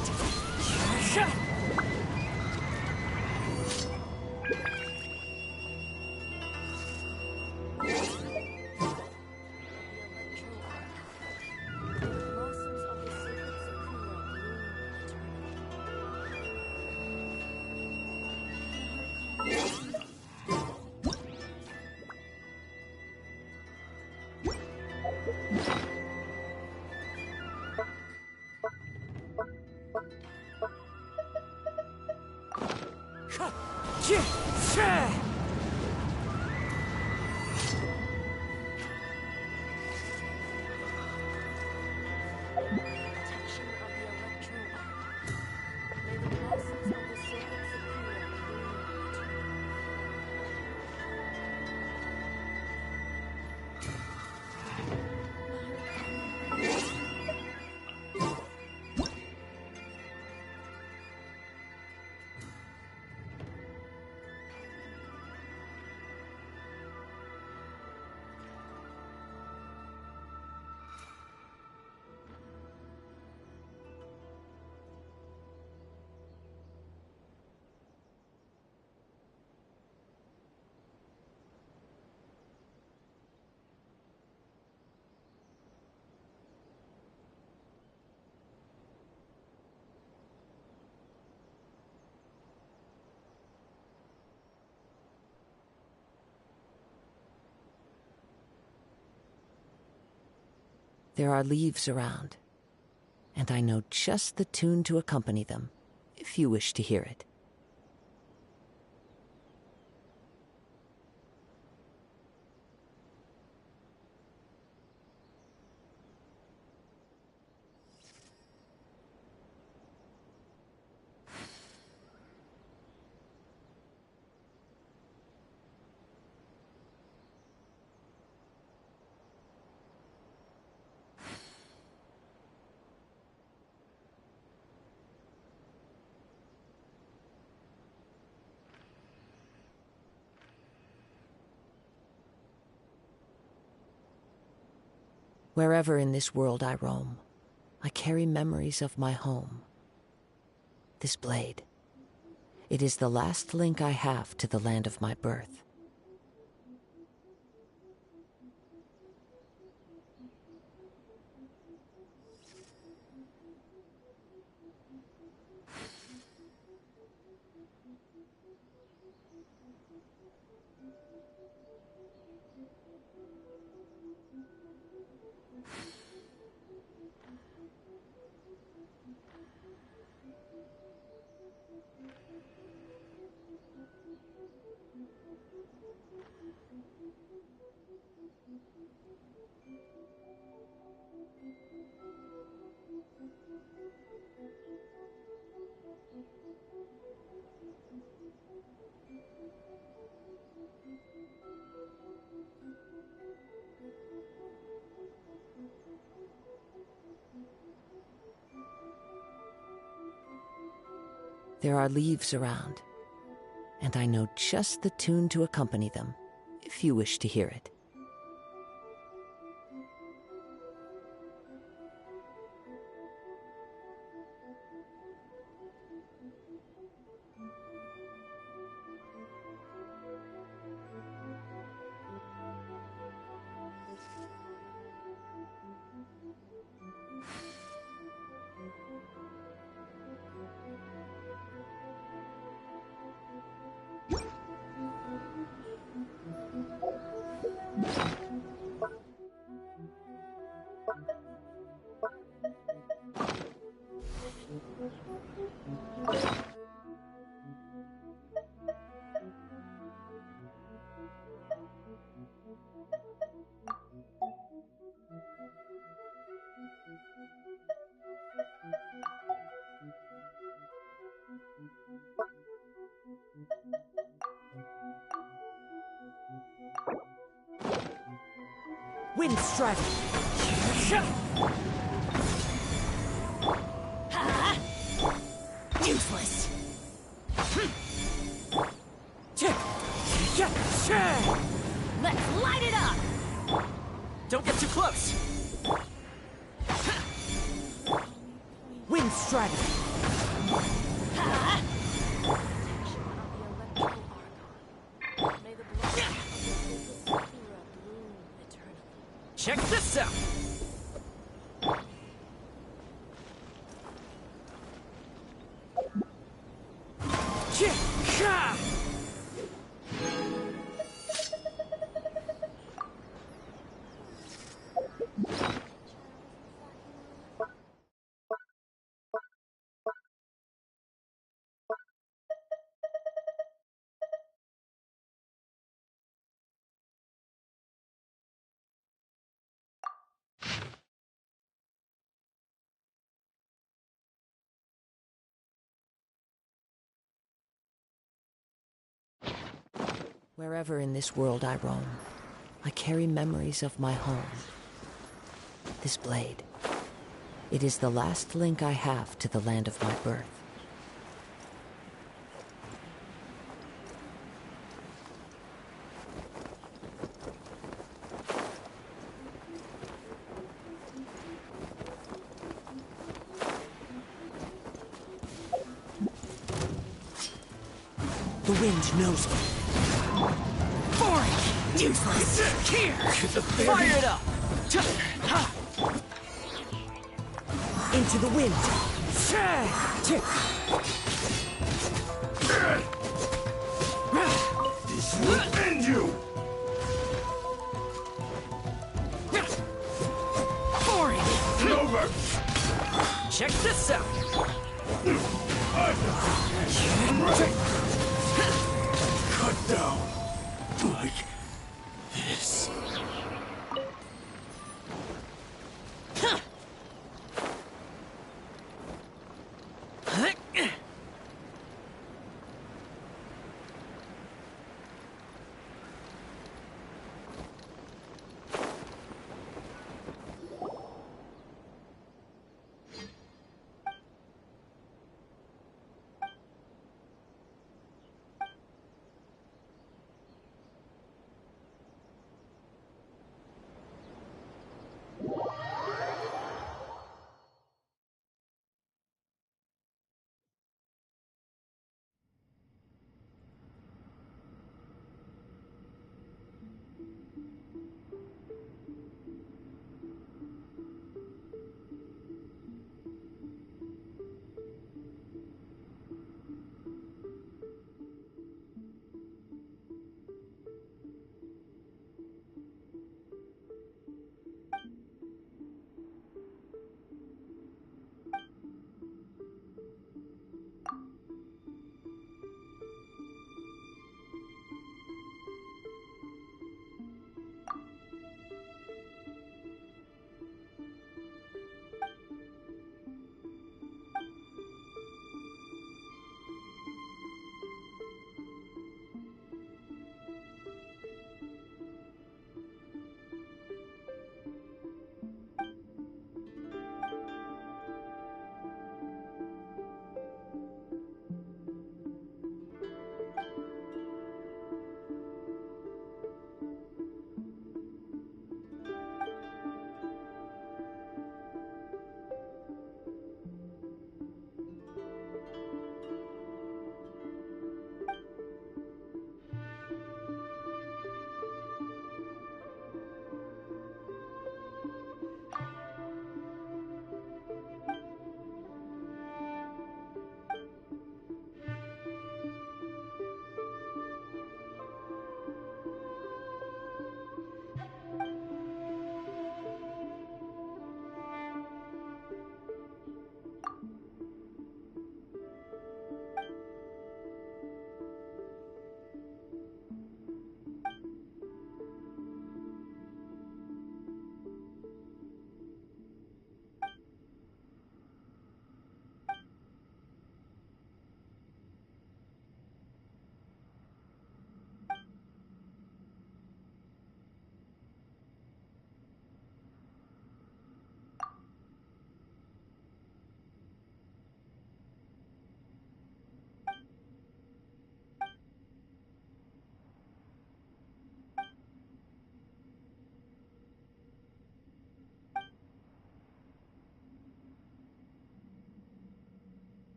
There are leaves around, and I know just the tune to accompany them, if you wish to hear it. Wherever in this world I roam, I carry memories of my home. This blade, it is the last link I have to the land of my birth. There are leaves around, and I know just the tune to accompany them, if you wish to hear it. Wind Strike! Useless. Let's light it up! Don't get too close! Wind Strike! Check this out! Wherever in this world I roam, I carry memories of my home. This blade, it is the last link I have to the land of my birth. The wind knows me. Boring! Useless! Here! Fire it up! Into the wind! This will end you! Boring! Over! Check this out! Cut down like this.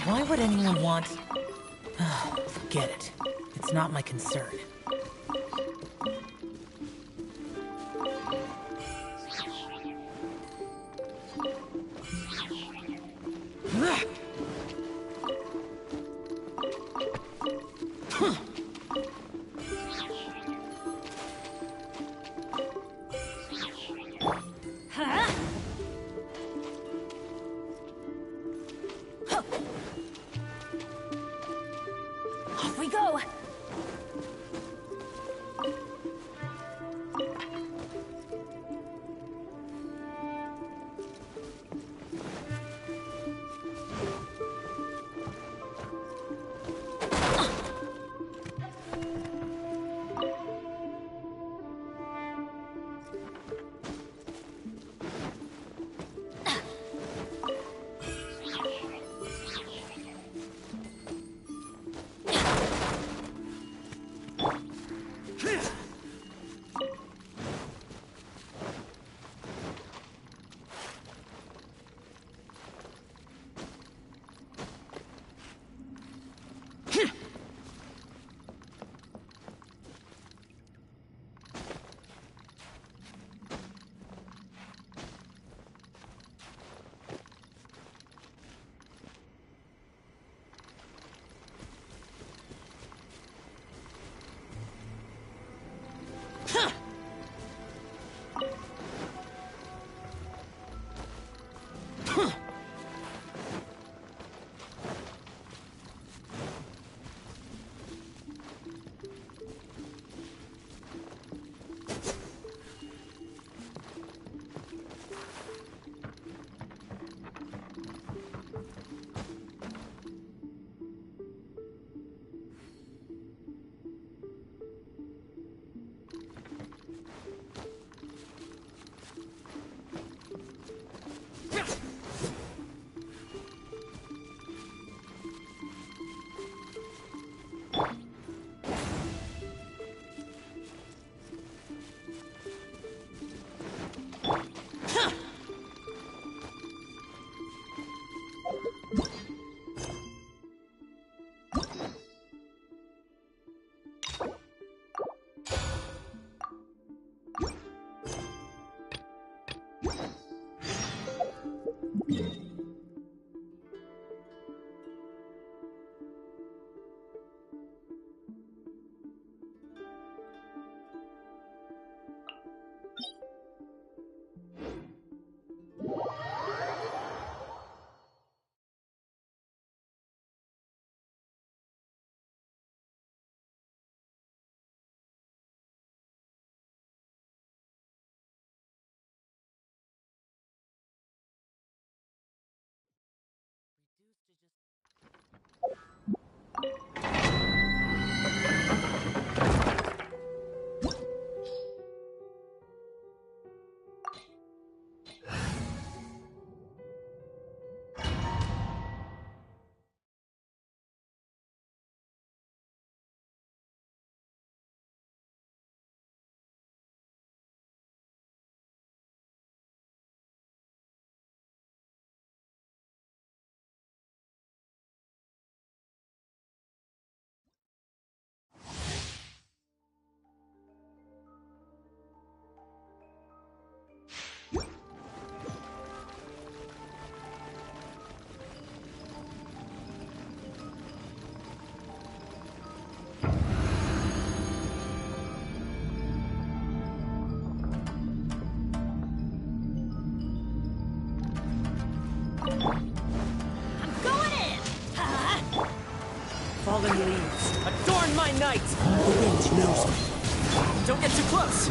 Why would anyone want... Forget it. It's not my concern. Off we go! Fallen leaves, adorn my night! The wind knows me. Don't get too close!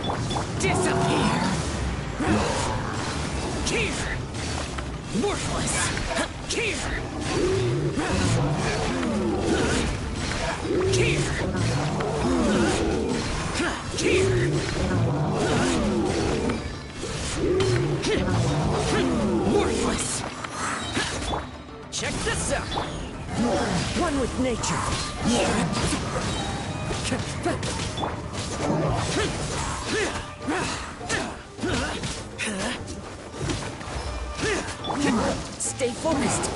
Disappear! Here! Worthless! Here! Here! Here! Worthless! Check this out! One with nature! Stay focused!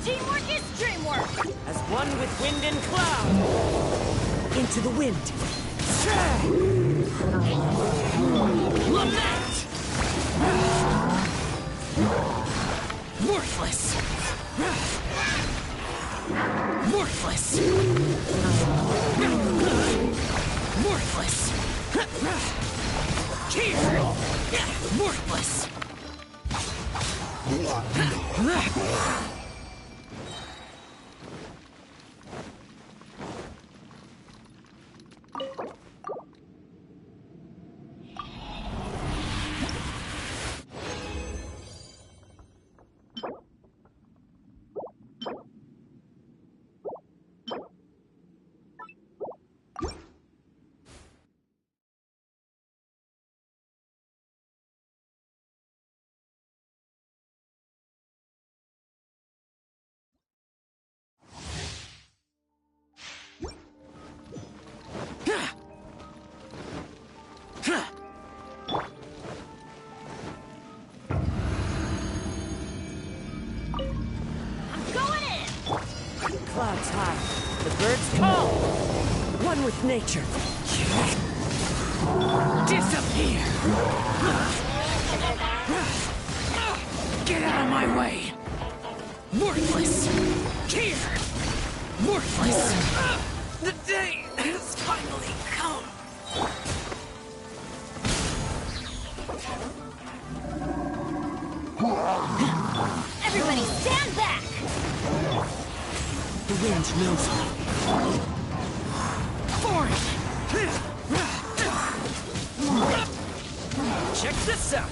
Teamwork is dreamwork! As one with wind and cloud! Into the wind! Lament! Worthless! Worthless! Worthless! Here! Worthless! Clouds high, the birds call. One with nature. Disappear! Get out of my way! Worthless! Here! Worthless! The day has finally come! Everybody stand back! The wind knows me. Foreign! Check this out!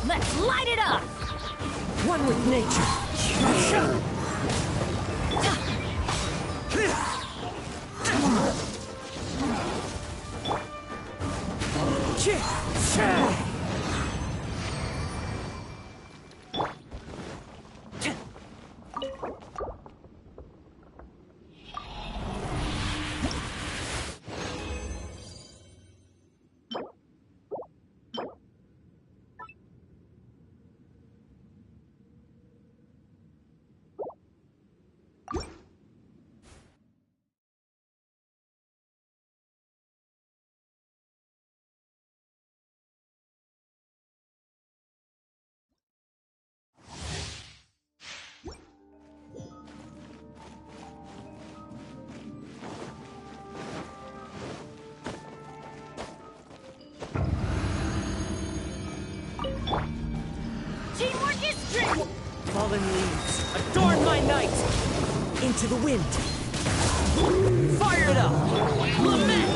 Let's light it up! One with nature. Teamwork is dream! Fallen leaves, adorn my night! Into the wind! Fire it up! Lament!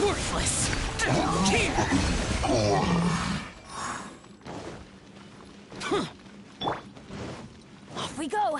Worthless! Here! Off we go!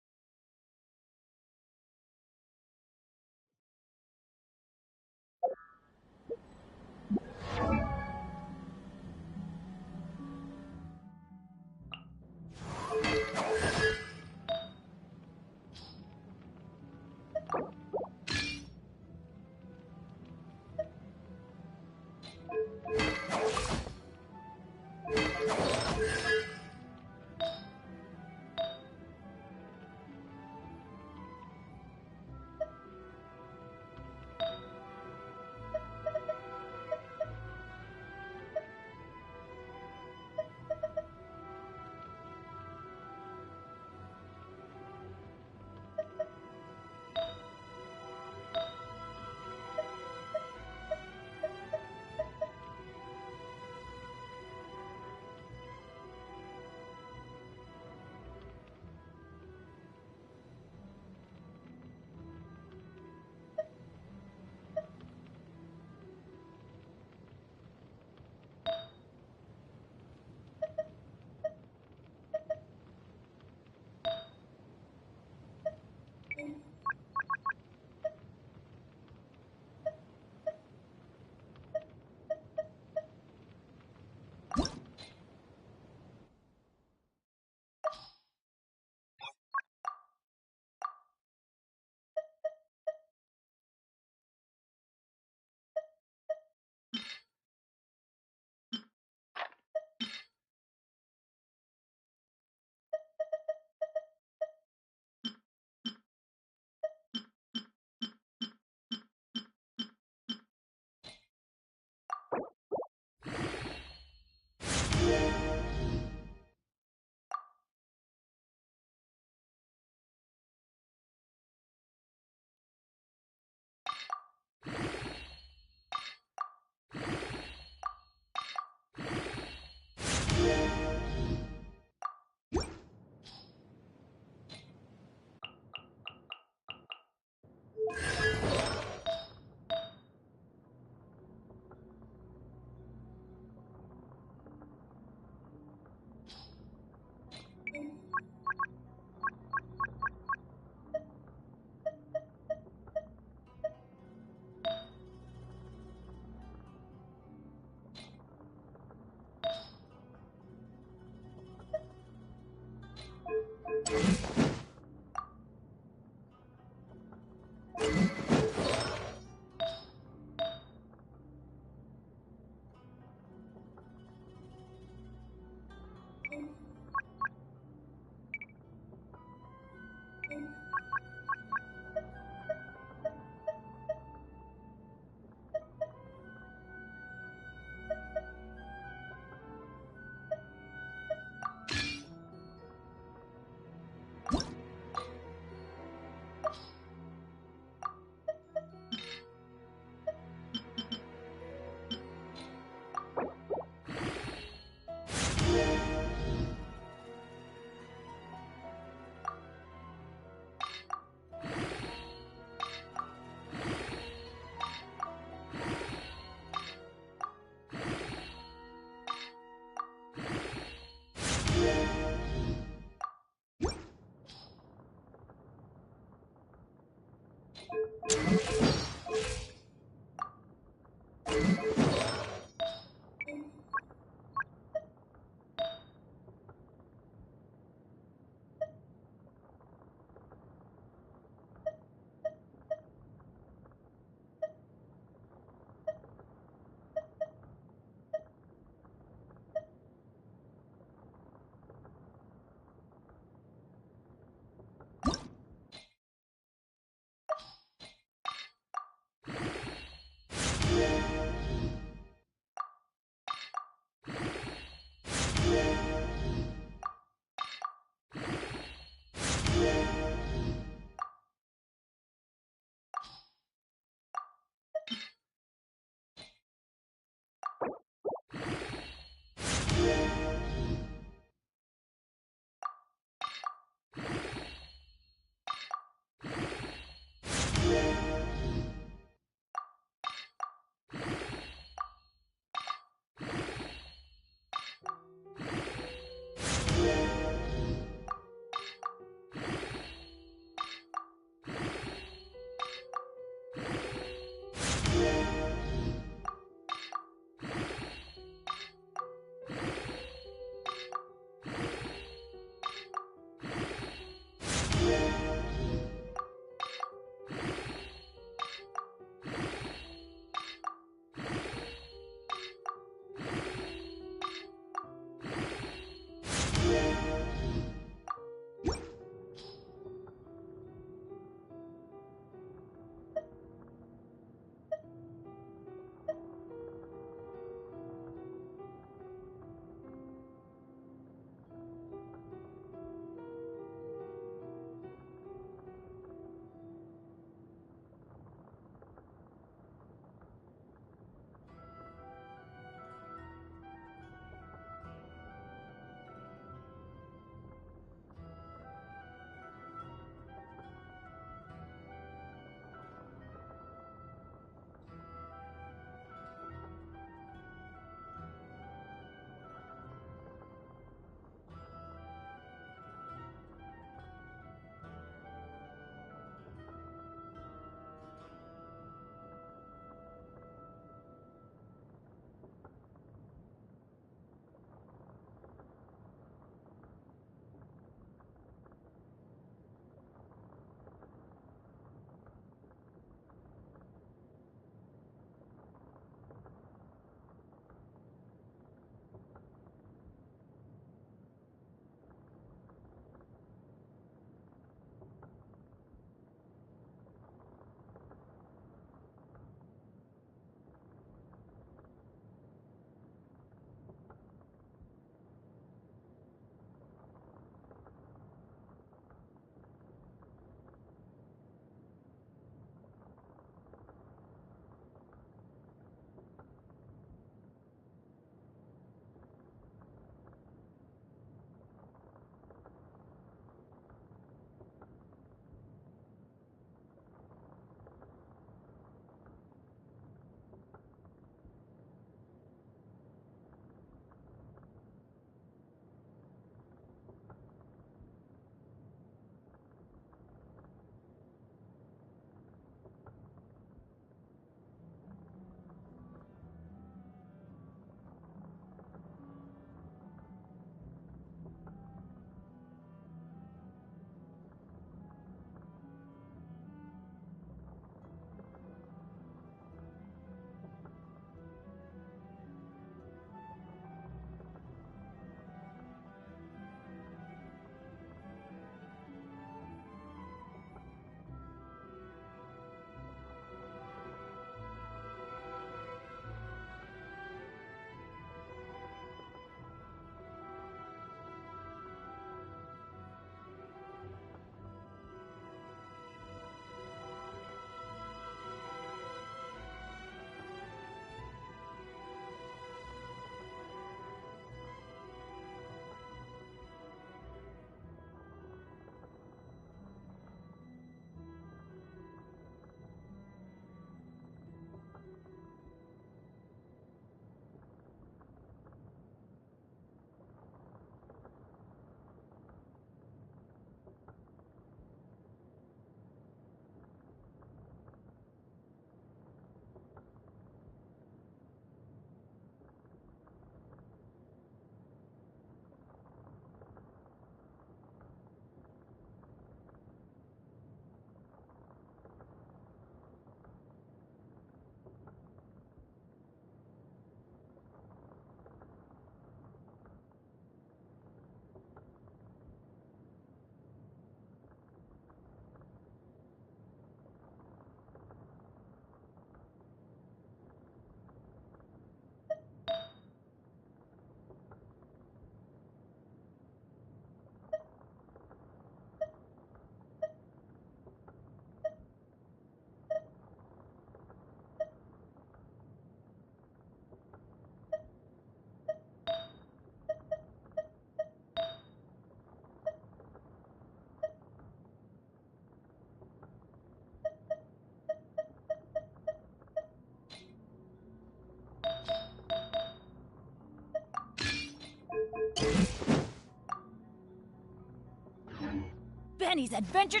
Penny's adventure...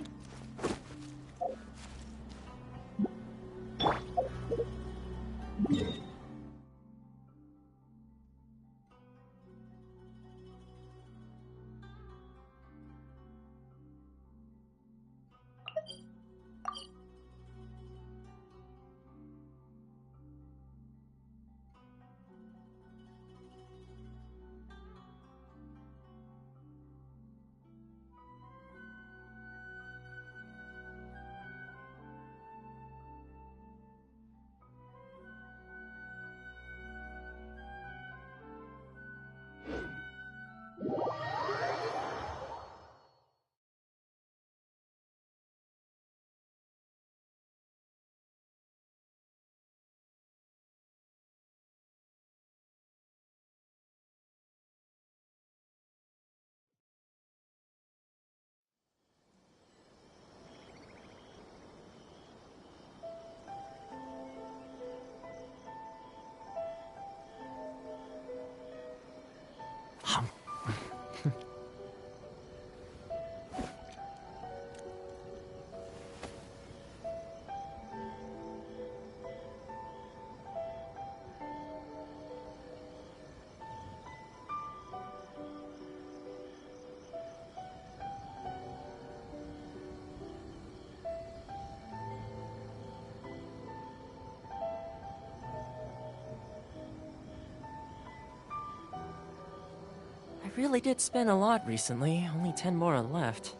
I really did spend a lot recently. Only 10 Mora left.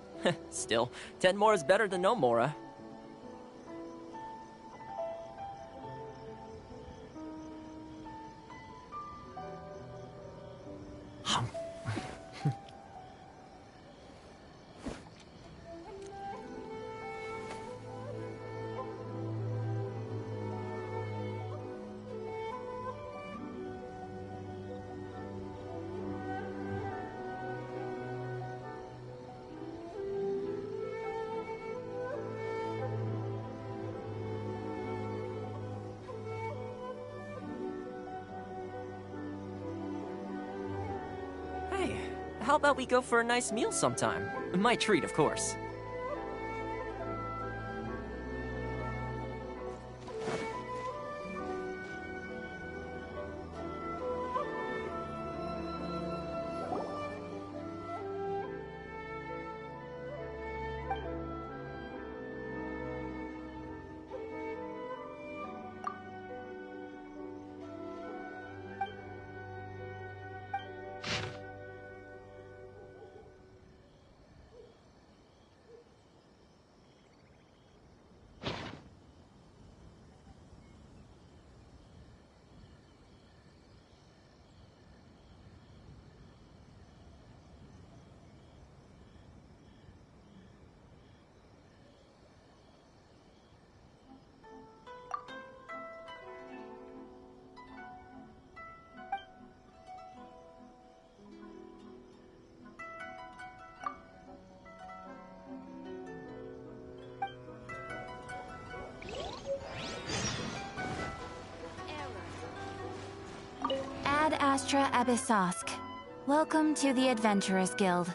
Still, 10 more is better than no Mora. How about we go for a nice meal sometime? My treat, of course. Ad Astra Abyssosk. Welcome to the Adventurers Guild.